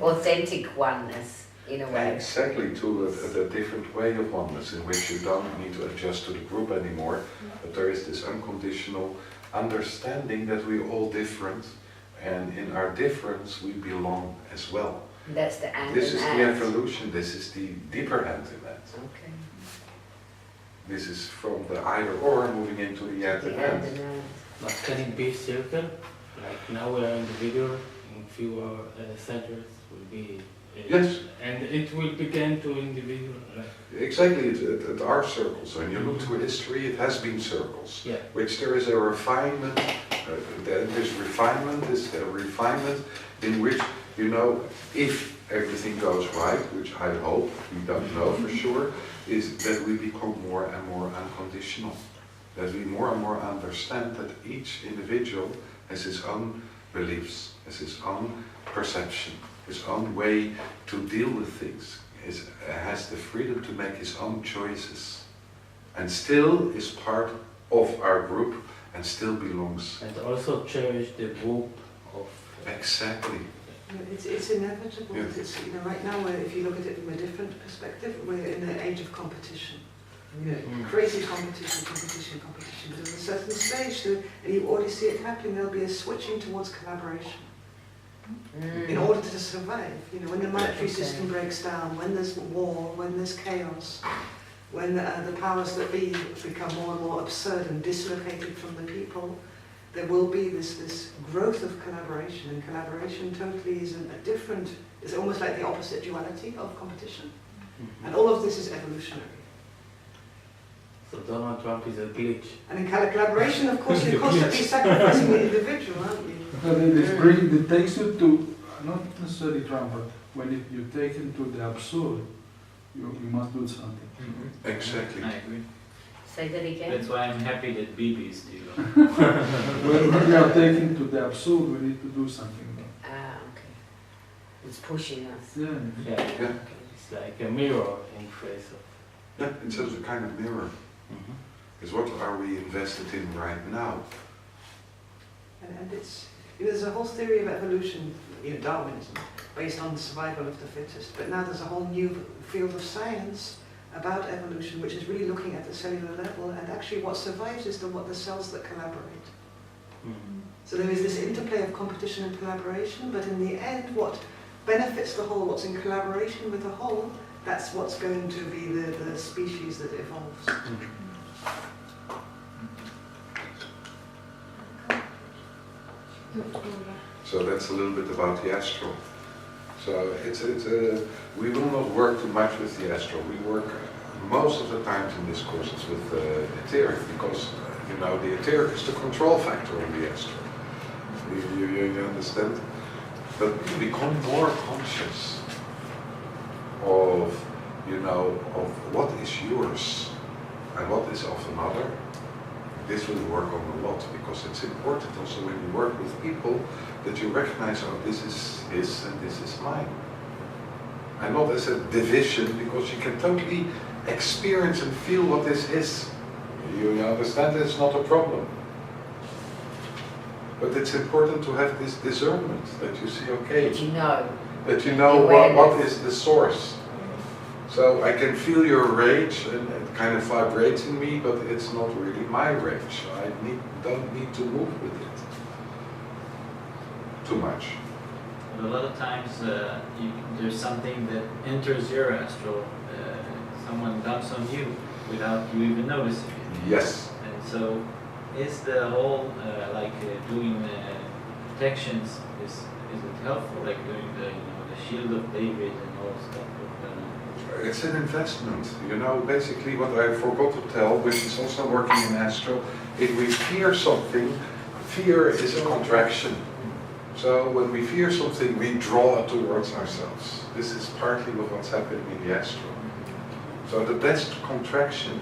authentic oneness in a way. Exactly, to a different way of oneness in which you don't need to adjust to the group anymore, but there is this unconditional understanding that we're all different, and in our difference we belong as well. And that's the and. This is and the and. evolution, this is the deeper hand in that. Okay. This is from the either or moving into the and The and. and and. But can it be circle? Like now we are individual, in few centers will be. Yes. And it will begin to individual. Like. Exactly, it are circles. When you look to history, it has been circles. Yeah. Which there is a refinement, this refinement is a refinement in which, you know, if everything goes right, which I hope, we don't know for sure, is that we become more and more unconditional. That we more and more understand that each individual has his own beliefs, has his own perception, his own way to deal with things, has the freedom to make his own choices, and still is part of our group and still belongs. And also cherish the group of. Exactly. It's inevitable. Yeah. It's, right now, if you look at it from a different perspective, we're in an age of competition. Crazy competition. But at a certain stage, and you already see it happening, there'll be a switching towards collaboration. In order to survive, when the monetary system breaks down, when there's war, when there's chaos, when the powers that be become more and more absurd and dislocated from the people, there will be this growth of collaboration, and collaboration totally is it's almost like the opposite duality of competition. And all of this is evolutionary. So Donald Trump is a glitch. And in collaboration, of course, you're constantly sacrificing the individual, aren't you? It takes you to, not necessarily Trump, but when you take it to the absurd, you must do something. Exactly. I agree. Say that again. That's why I'm happy that Bibi is still on. When we are taken to the absurd, we need to do something. Ah, okay. It's pushing us. Yeah. Yeah. Yeah. It's like a mirror in face of. Yeah, it's a kind of mirror. Is what are we invested in right now? And it's, there's a whole theory of evolution, Darwinism, based on the survival of the fittest. But now there's a whole new field of science about evolution, which is really looking at the cellular level, and actually what survives is what the cells that collaborate. So there is this interplay of competition and collaboration, but in the end, what benefits the whole, what's in collaboration with the whole, that's what's going to be the species that evolves. So that's a little bit about the astral. So we will not work too much with the astral. We work most of the times in these courses with etheric, because You know, the etheric is the control factor in the astral. You understand? But you become more conscious of, you know, of what is yours and what is of another. This will work on a lot, because it's important also when you work with people that you recognize, oh, this is his and this is mine. And not as a division, because you can totally experience and feel what this is. You understand it's not a problem. But it's important to have this discernment, that you see, okay, that you know what is the source. So I can feel your rage and it kind of vibrates in me, but it's not really my rage. I don't need to move with it too much. But a lot of times there's something that enters your astral, someone dumps on you without you even noticing it. Yes. And so is the whole doing protections, is it helpful, like doing the shield of David and all stuff? It's an investment, you know, basically what I forgot to tell, which is also working in astral, if we fear something, fear is a contraction. So when we fear something, we draw it towards ourselves. This is partly what's happening in the astral. So the best contraction,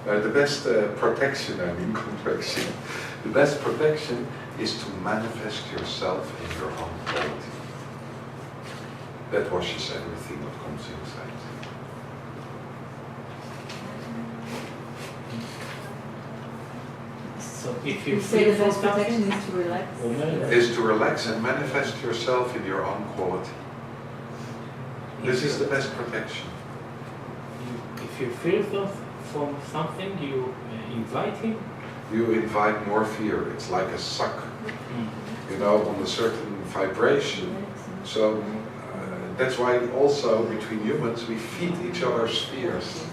the best protection, contraction, the best protection is to manifest yourself in your own quality. That washes everything that comes inside. So if you say the best protection is to relax. Is to relax and manifest yourself in your own quality. This is the best protection. If you feel from something, you invite him. You invite more fear. It's like a suck, you know, on a certain vibration. So that's why also between humans we feed each other's fears.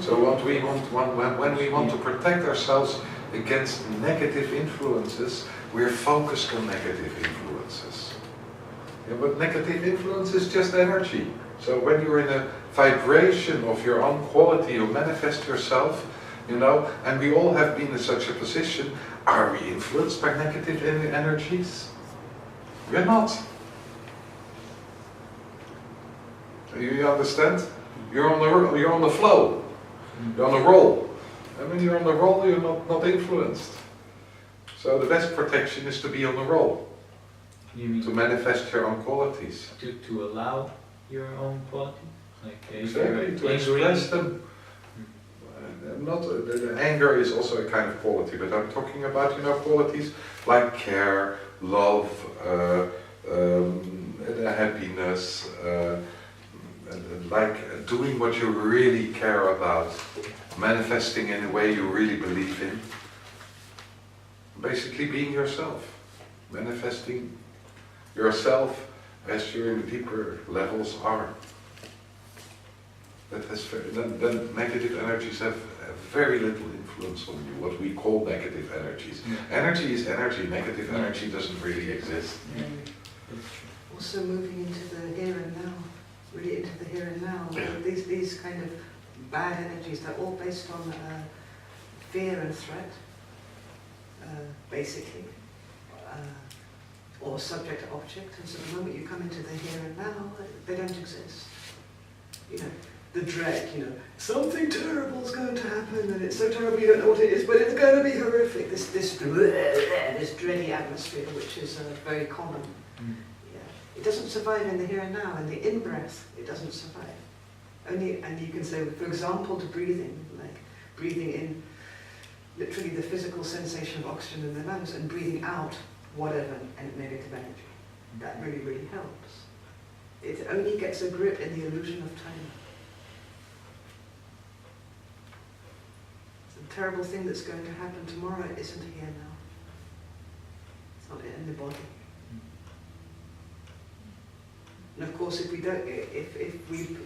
So what we want, when we want to protect ourselves against negative influences, we're focused on negative influences. Yeah, but negative influence is just energy. So when you're in a vibration of your own quality, you manifest yourself, you know, and we all have been in such a position. Are we influenced by negative energies? We're not. You understand? You're on the flow. You're on the roll. And when you're on the roll, you're not influenced. So the best protection is to be on the roll. You mean to manifest your own qualities. To allow your own quality? Like exactly, to express them. The anger is also a kind of quality, but I'm talking about, you know, qualities like care, love, happiness, like doing what you really care about, manifesting in a way you really believe in. Basically being yourself, manifesting yourself as your deeper levels are. That has then negative energies have very little influence on you, what we call negative energies. Energy is energy, negative energy doesn't really exist. Also moving into the here and now, really into the here and now. These kind of bad energies, they're all based on fear and threat, basically, or subject to object. And so the moment you come into the here and now, they don't exist. You know, the dread, you know, something terrible is going to happen, and it's so terrible you don't know what it is, but it's going to be horrific. This dready atmosphere, which is very common. It doesn't survive in the here and now. In the in-breath, it doesn't survive. Only, and you can say, for example, to breathing, like breathing in literally the physical sensation of oxygen in the lungs and breathing out whatever negative energy. That really, really helps. It only gets a grip in the illusion of time. The terrible thing that's going to happen tomorrow isn't here now. It's not in the body. And of course, if we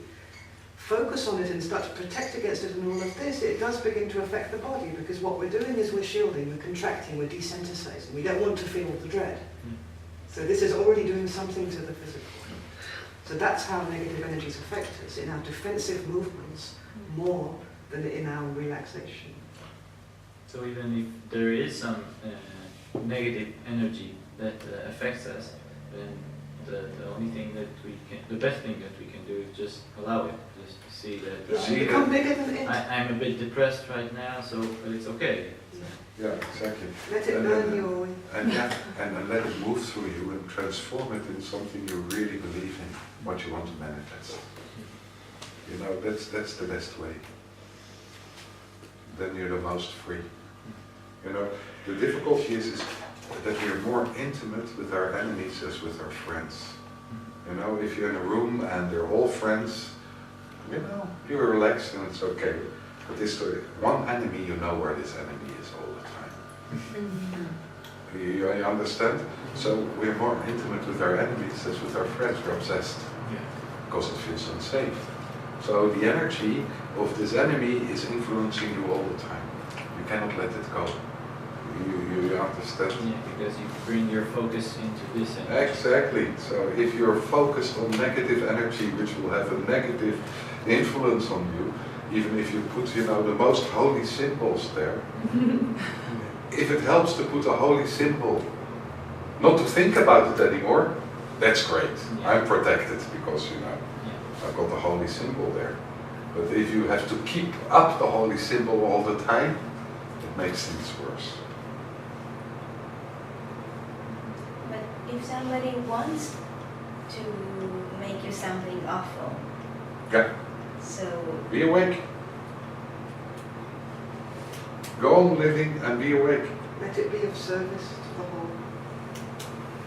focus on it and start to protect against it and all of this, it does begin to affect the body, because what we're doing is we're shielding, we're contracting, we're desensitizing. We don't want to feel the dread. So this is already doing something to the physical. So that's how negative energies affect us, in our defensive movements more than in our relaxation. So even if there is some negative energy that affects us, then the only thing that we can, the best thing that we can do is just allow it, just see that You become bigger than it. I'm a bit depressed right now, so but it's okay. Yeah, exactly. Let it burn you away. And let it move through you and transform it in something you really believe in, what you want to manifest. You know, that's the best way. Then you're the most free. You know, the difficulty is that we're more intimate with our enemies as with our friends. You know, if you're in a room and they're all friends, you know, you're relaxed and it's okay. But this one enemy, you know where this enemy is all the time. You understand? So we're more intimate with our enemies as with our friends. We're obsessed because it feels unsafe. So the energy of this enemy is influencing you all the time. You cannot let it go. You understand? Yeah, because you bring your focus into this energy. Exactly. So if you're focused on negative energy, which will have a negative influence on you, even if you put, you know, the most holy symbols there, if it helps to put a holy symbol, not to think about it anymore, that's great. Yeah. I'm protected because, you know, I've got the holy symbol there. But if you have to keep up the holy symbol all the time, it makes things worse. But if somebody wants to make you something awful, Yeah. so Be awake. Go on living and be awake. Let it be of service to the whole.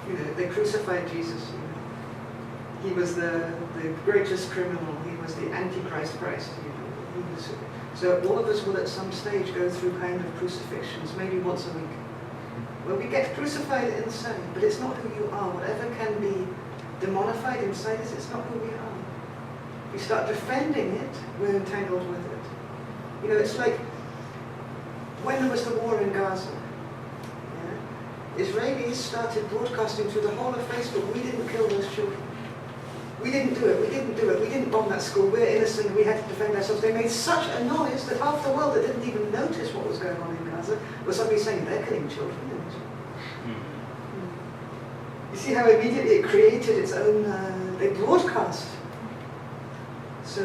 You know, they crucified Jesus. You know. He was the greatest criminal. He was the Antichrist Christ. You know. He was, so all of us will at some stage go through kind of crucifixions, maybe once a week. When we get crucified inside, but it's not who you are. Whatever can be demonified inside us, it's not who we are. We start defending it, we're entangled with it. You know, it's like when there was the war in Gaza, Israelis started broadcasting through the whole of Facebook, we didn't kill those children. We didn't do it, we didn't do it, we didn't bomb that school, we're innocent, we had to defend ourselves. They made such a noise that half the world that didn't even notice what was going on in Gaza was suddenly saying they're killing children. You see how immediately it created its own, they broadcast. So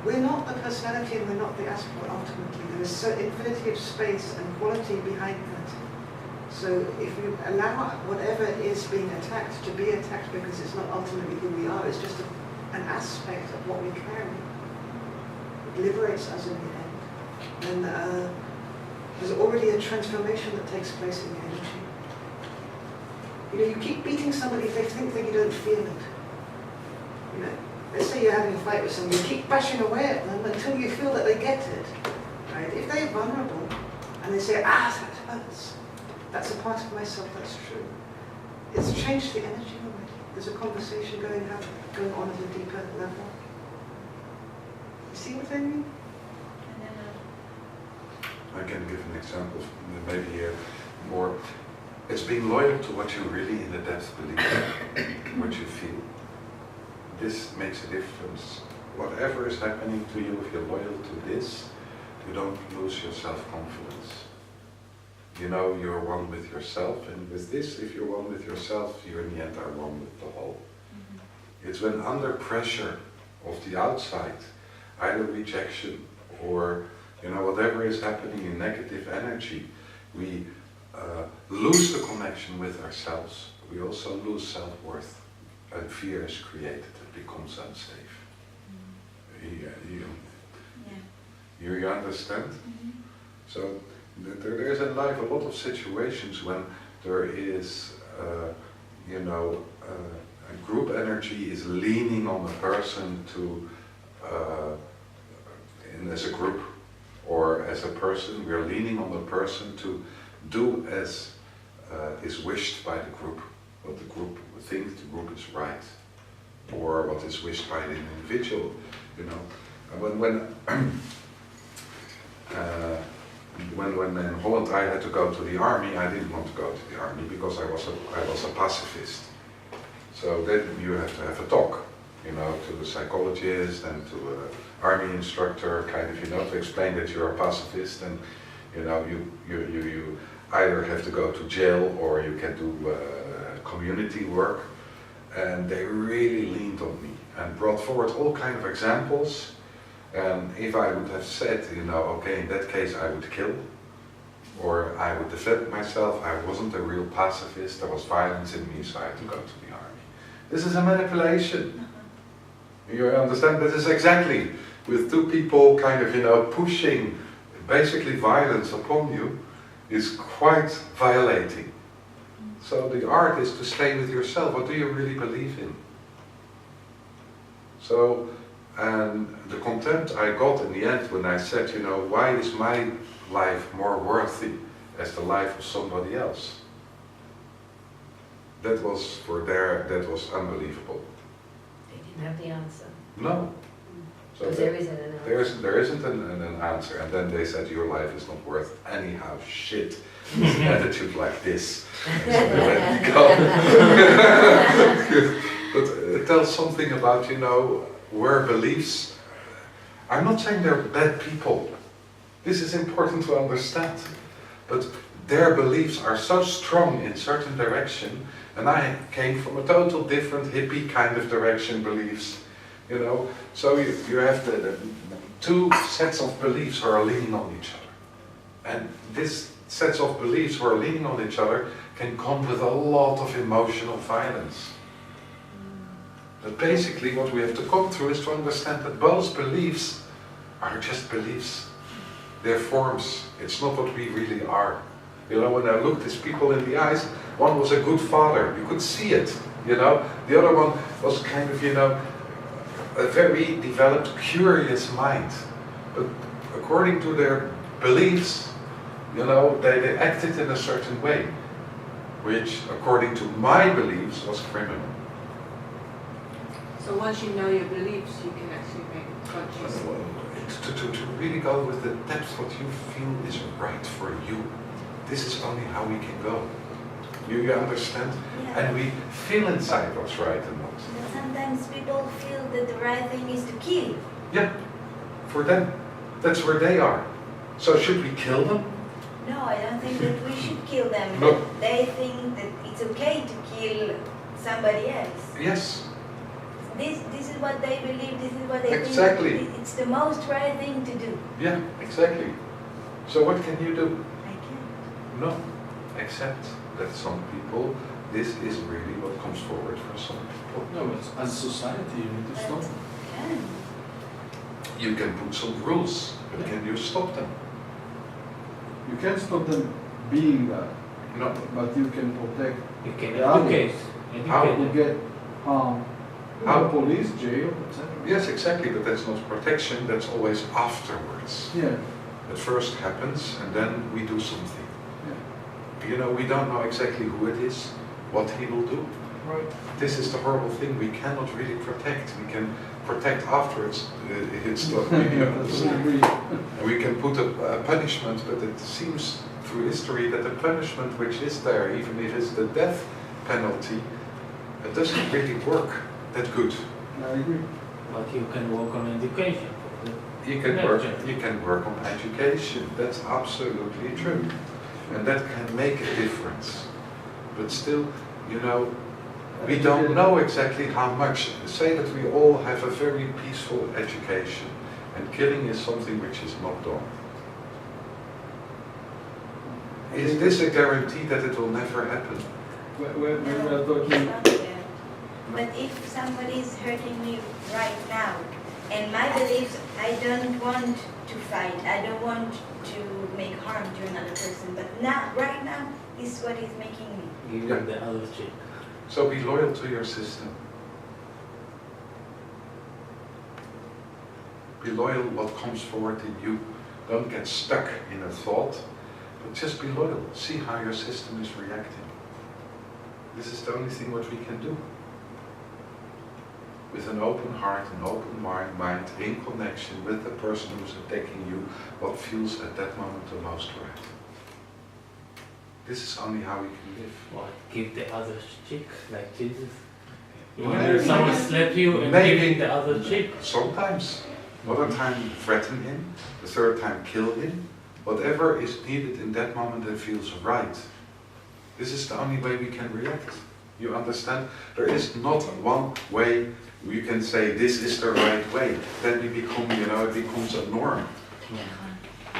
we're not the personality and we're not the astral ultimately. There is so infinity of space and quality behind that. So if you allow whatever is being attacked to be attacked because it's not ultimately who we are, it's just an aspect of what we carry. It liberates us in the end. And there's already a transformation that takes place in the energy. You know, you keep beating somebody, they think that you don't feel it. You know, let's say you're having a fight with somebody, you keep bashing away at them until you feel that they get it. Right? If they're vulnerable and they say, that hurts, that's a part of myself, that's true. It's changed the energy already. There's a conversation going on at a deeper level. You see what I mean? I can give an example, maybe more. It's being loyal to what you really in the depth believe, what you feel. This makes a difference. Whatever is happening to you, if you're loyal to this, you don't lose your self-confidence. You know you're one with yourself, and with this, if you're one with yourself, you in the end are one with the whole. It's when under pressure of the outside, either rejection or whatever is happening in negative energy, we lose the connection with ourselves. We also lose self-worth, and fear is created. It becomes unsafe. You understand? Mm-hmm. So there is in life a lot of situations when there is, a group energy is leaning on a person to, as a group or as a person, we are leaning on the person to do as is wished by the group, what the group thinks the group is right, or what is wished by the individual. When in Holland I had to go to the army, I didn't want to go to the army because I was a pacifist. So then you have to have a talk, you know, to a psychologist and to an army instructor, kind of, you know, to explain that you're a pacifist, and you know, you either have to go to jail or you can do community work. And they really leaned on me and brought forward all kind of examples. And if I would have said, you know, okay, in that case I would kill, or I would defend myself, I wasn't a real pacifist, there was violence in me, so I had to go to the army. This is a manipulation. You understand? This is exactly with two people kind of, you know, pushing basically violence upon you is quite violating. So the art is to stay with yourself. What do you really believe in? So, and the contempt I got in the end when I said, you know, why is my life more worthy as the life of somebody else? That was that was unbelievable. They didn't have the answer. No. So Because there isn't an answer. there isn't an answer. And then they said, your life is not worth anyhow shit. It's an attitude like this. And so they let me go. But it tells something about, you know, where beliefs, I'm not saying they're bad people. This is important to understand. But their beliefs are so strong in certain direction, and I came from a total different hippie kind of direction beliefs, you know. So you have the two sets of beliefs who are leaning on each other. And this sets of beliefs who are leaning on each other can come with a lot of emotional violence. But basically what we have to come through is to understand that both beliefs are just beliefs. They're forms. It's not what we really are. You know, when I looked these people in the eyes, one was a good father. You could see it, you know. The other one was kind of, you know, a very developed, curious mind. But according to their beliefs, you know, they acted in a certain way, which, according to my beliefs, was criminal. So once you know your beliefs, you can actually make conscious. To really go with the depth what you feel is right for you. This is only how we can go. You understand? Yeah. And we feel inside what's right and not. But sometimes people feel that the right thing is to kill. Yeah, for them. That's where they are. So should we kill them? No, I don't think that we should kill them. No. But they think that it's okay to kill somebody else. Yes. This is what they believe, this is what they Exactly. think. It's the most right thing to do. Yeah, exactly. So what can you do? I can't. No, except that some people, this is really what comes forward for some people. No, but as society, you need to stop. Can. You can put some rules, but can you stop them? You can't stop them being that, No. but you can protect. You can the others. educate. How? You get harm. How? Police, jail, etc. Yes, exactly, but that's not protection, that's always afterwards. Yeah. It first happens and then we do something. Yeah. You know, we don't know exactly who it is, what he will do. Right. This is the horrible thing, we cannot really protect. We can protect afterwards, it's not really and we can put a punishment, but it seems through history that the punishment which is there, even if it's the death penalty, it doesn't really work that good. I agree. But you can work on education. You can work on education, that's absolutely true. And that can make a difference. But still, you know, we don't know exactly how much. Say that we all have a very peaceful education, and killing is something which is not done. Is this a guarantee that it will never happen? When we are No, talking, it's not there. But if somebody is hurting me right now, and my beliefs, I don't want to fight, I don't want to make harm to another person, but now, right now, this is what is making me. Give them the other cheek. So be loyal to your system. Be loyal what comes forward in you. Don't get stuck in a thought, but just be loyal. See how your system is reacting. This is the only thing what we can do. With an open heart, an open mind, in connection with the person who's attacking you, what feels at that moment the most right. This is only how we can live. Or give the other cheek, like Jesus. When someone slap you and Maybe. giving the other cheek. Sometimes, another time threaten him, the third time kill him. Whatever is needed in that moment that feels right. This is the only way we can react. You understand? There is not one way we can say this is the right way. Then we become, it becomes a norm.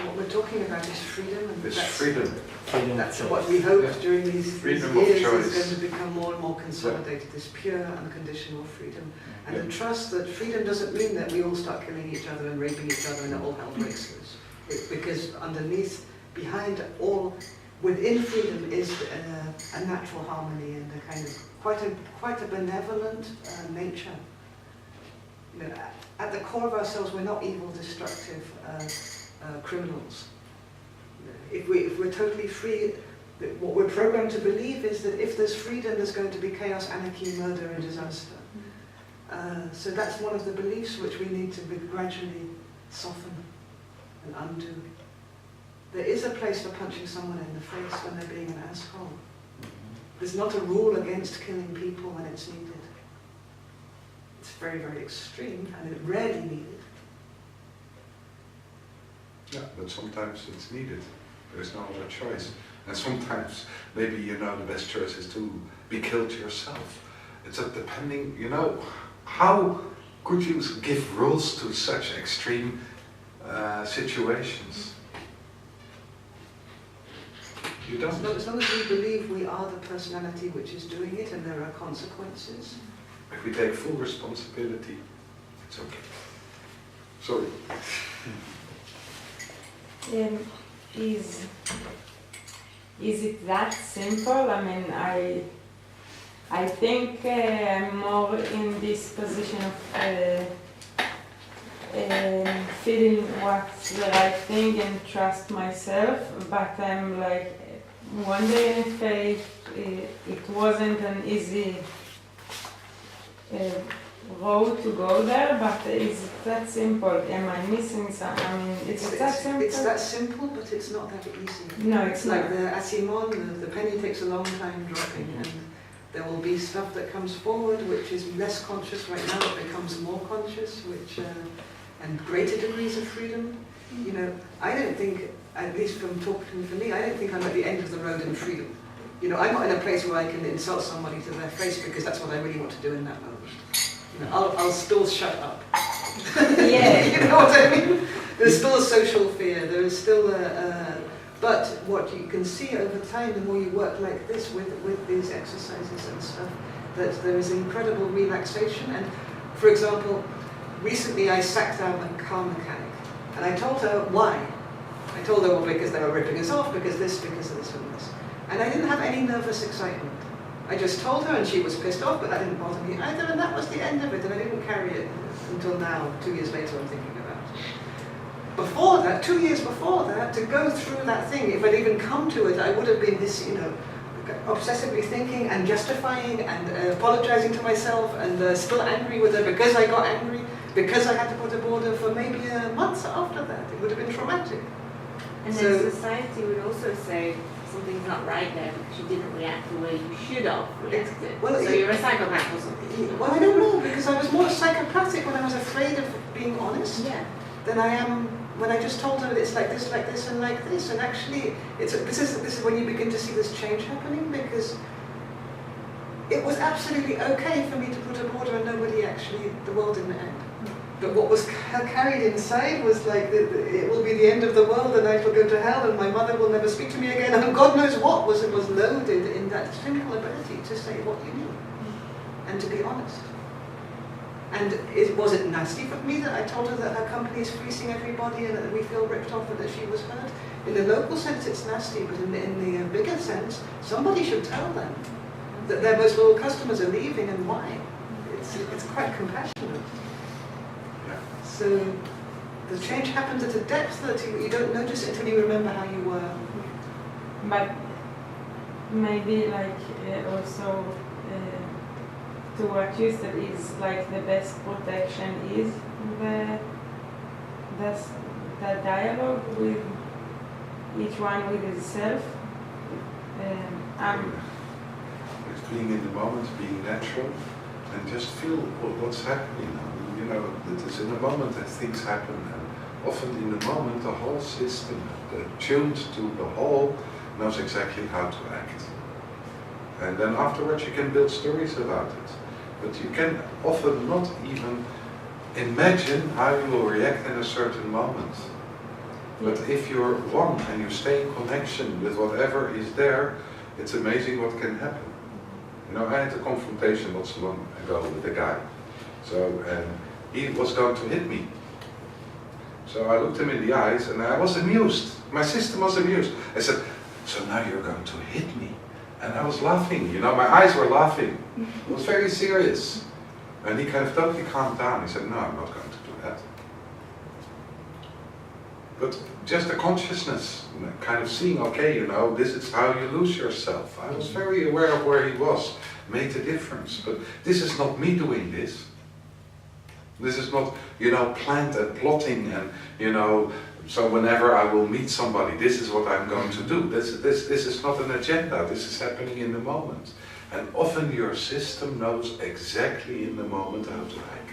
What we're talking about is freedom, and It's that's, freedom. that's what we hope during these Freedom of years choice. is going to become more and more consolidated, this pure, unconditional freedom. And the trust that freedom doesn't mean that we all start killing each other and raping each other and that all hell breaks loose. Because underneath, behind all, within freedom is a natural harmony and a kind of quite a benevolent nature. At the core of ourselves, we're not evil, destructive criminals. If we're totally free, what we're programmed to believe is that if there's freedom, there's going to be chaos, anarchy, murder, and disaster. So that's one of the beliefs which we need to gradually soften and undo. There is a place for punching someone in the face when they're being an asshole. There's not a rule against killing people when it's needed. It's very, very extreme, and it's rarely needed. Yeah, but sometimes it's needed. There's no other choice. And sometimes, maybe, the best choice is to be killed yourself. It's depending, how could you give rules to such extreme situations? You don't. As long as we believe we are the personality which is doing it and there are consequences. If we take full responsibility, it's okay. Sorry. Is it that simple? I mean, I think I'm more in this position of feeling what's the right thing and trust myself, but I'm like wondering if it wasn't an easy road to go there, but is it that simple? Am I missing something? I mean, it's that simple? It's that simple, but it's not that easy. No, it's like not. the asimon, the penny takes a long time dropping, and there will be stuff that comes forward which is less conscious right now, it becomes more conscious, which and greater degrees of freedom. I don't think, at least from talking for me, I don't think I'm at the end of the road in freedom. I'm not in a place where I can insult somebody to their face because that's what I really want to do in that moment. I'll still shut up. Yeah. You know what I mean? There's still a social fear, there is still but what you can see over time, the more you work like this with these exercises and stuff, that there is incredible relaxation. And for example, recently I sacked out a car mechanic, and I told her why. I told her, well, because they were ripping us off, because of this and this. And I didn't have any nervous excitement. I just told her, and she was pissed off, but that didn't bother me either, and that was the end of it, and I didn't carry it until now, 2 years later, I'm thinking about it. Before that, 2 years before that, to go through that thing, if I'd even come to it, I would have been this, obsessively thinking and justifying and apologizing to myself and still angry with her because I got angry, because I had to put a border for maybe months after that. It would have been traumatic. And So- then society would also say something's not right there because you didn't react the way you should have reacted. Well, so you're a psychopath or something. Well, I don't know, because I was more psychopathic when I was afraid of being honest Yeah. than I am when I just told her that it's like this, and like this. And actually, this is when you begin to see this change happening, because it was absolutely okay for me to put a border and nobody actually, the world didn't end. But what was carried inside was like, it will be the end of the world and I will go to hell and my mother will never speak to me again. And God knows what was loaded in that simple ability to say what you knew and to be honest. And was it nasty for me that I told her that her company is fleecing everybody and that we feel ripped off and that she was hurt? In the local sense, it's nasty, but in the bigger sense, somebody should tell them that their most loyal customers are leaving and why. It's quite compassionate. So the change happens at a depth that you don't notice until you remember how you were. But maybe also to what you said is like the best protection is the dialogue with each one with itself. It's being in the moment, being natural, and just feel what's happening. You know, it is in the moment that things happen, and often in the moment the whole system, tuned to the whole, knows exactly how to act. And then afterwards you can build stories about it. But you can often not even imagine how you will react in a certain moment. But if you're one and you stay in connection with whatever is there, it's amazing what can happen. You know, I had a confrontation not so long ago with a guy. So, and he was going to hit me. So I looked him in the eyes and I was amused. My system was amused. I said, so now you're going to hit me? And I was laughing, you know, my eyes were laughing. It was very serious. And he kind of totally calmed down. He said, no, I'm not going to do that. But just a consciousness, kind of seeing, okay, you know, this is how you lose yourself. I was very aware of where he was, made a difference. But this is not me doing this. This is not, you know, planned and plotting and, you know, so whenever I will meet somebody, this is what I'm going to do. This is not an agenda, this is happening in the moment. And often your system knows exactly in the moment how to act.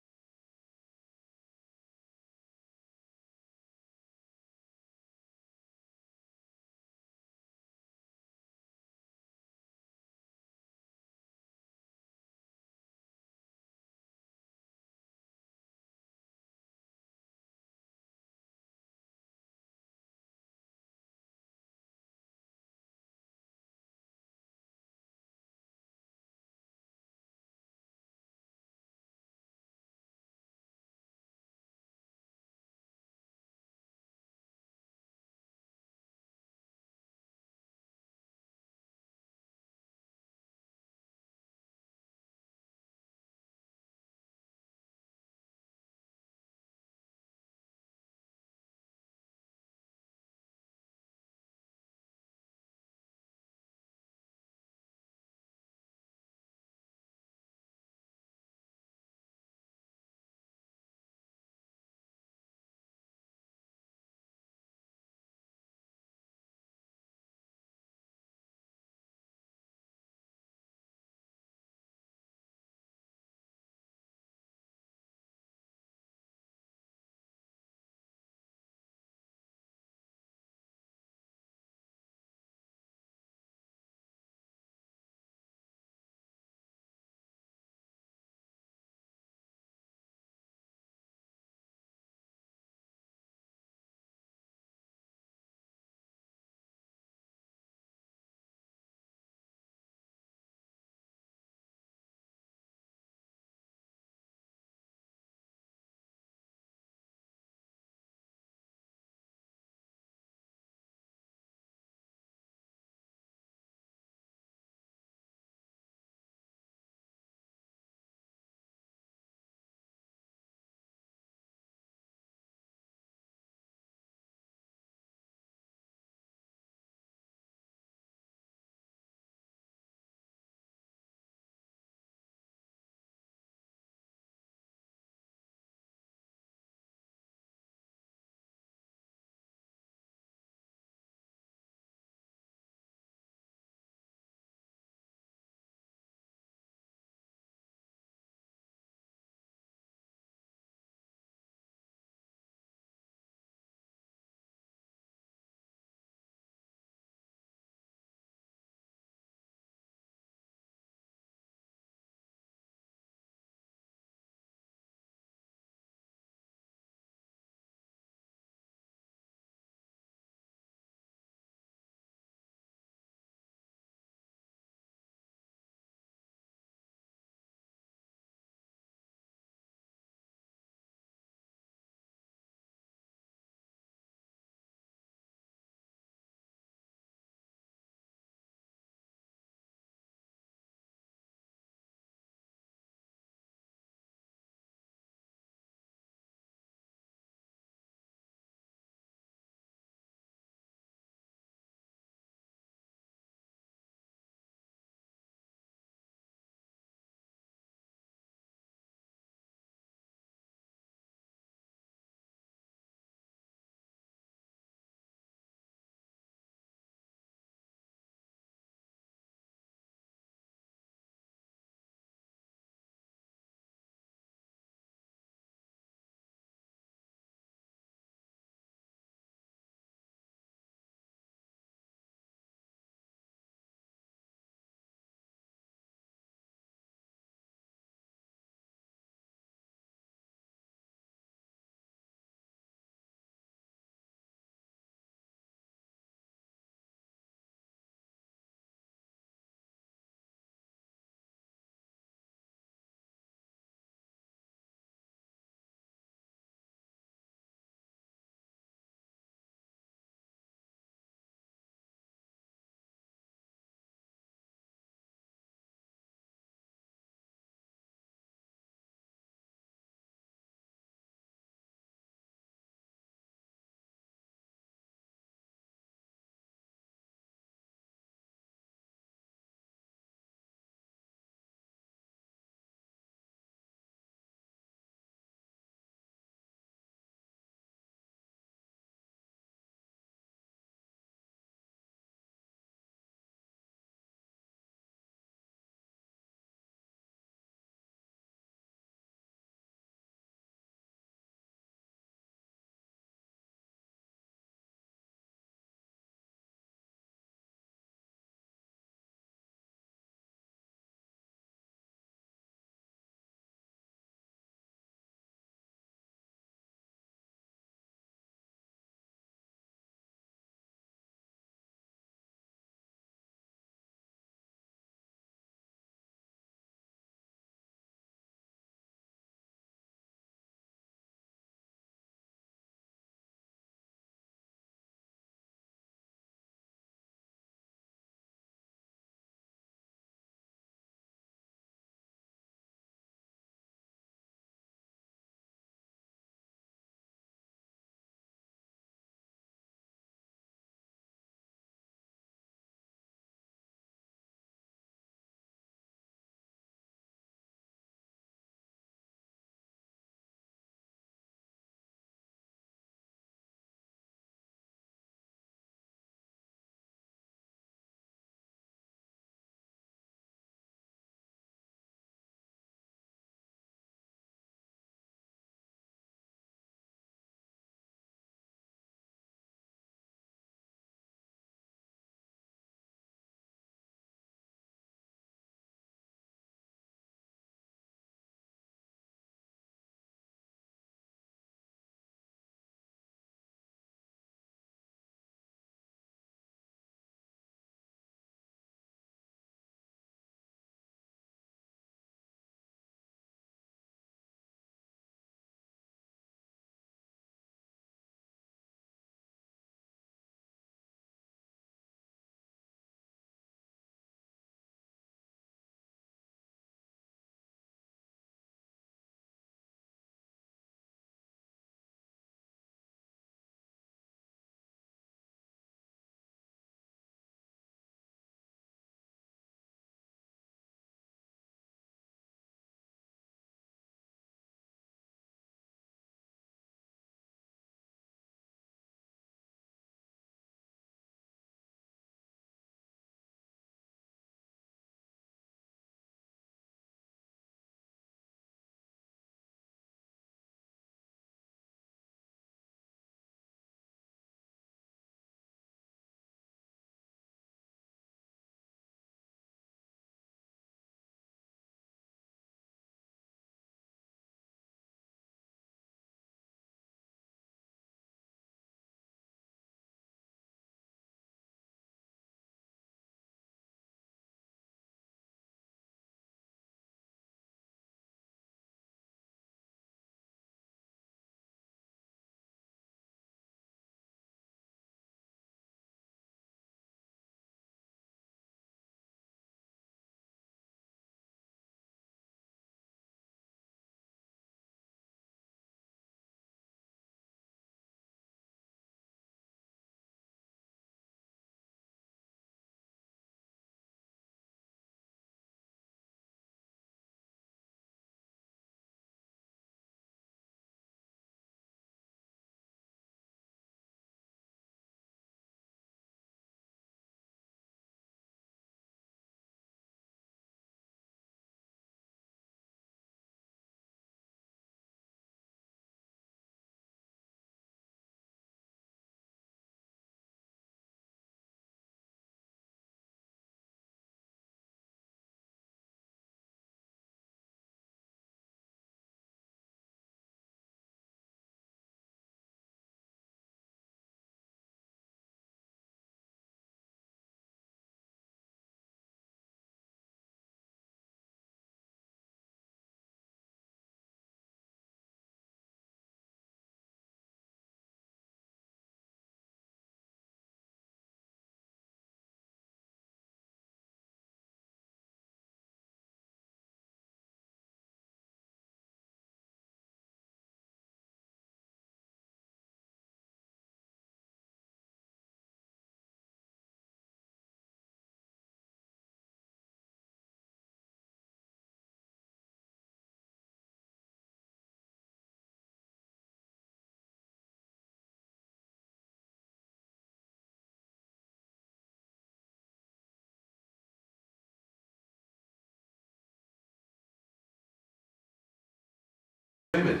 Women.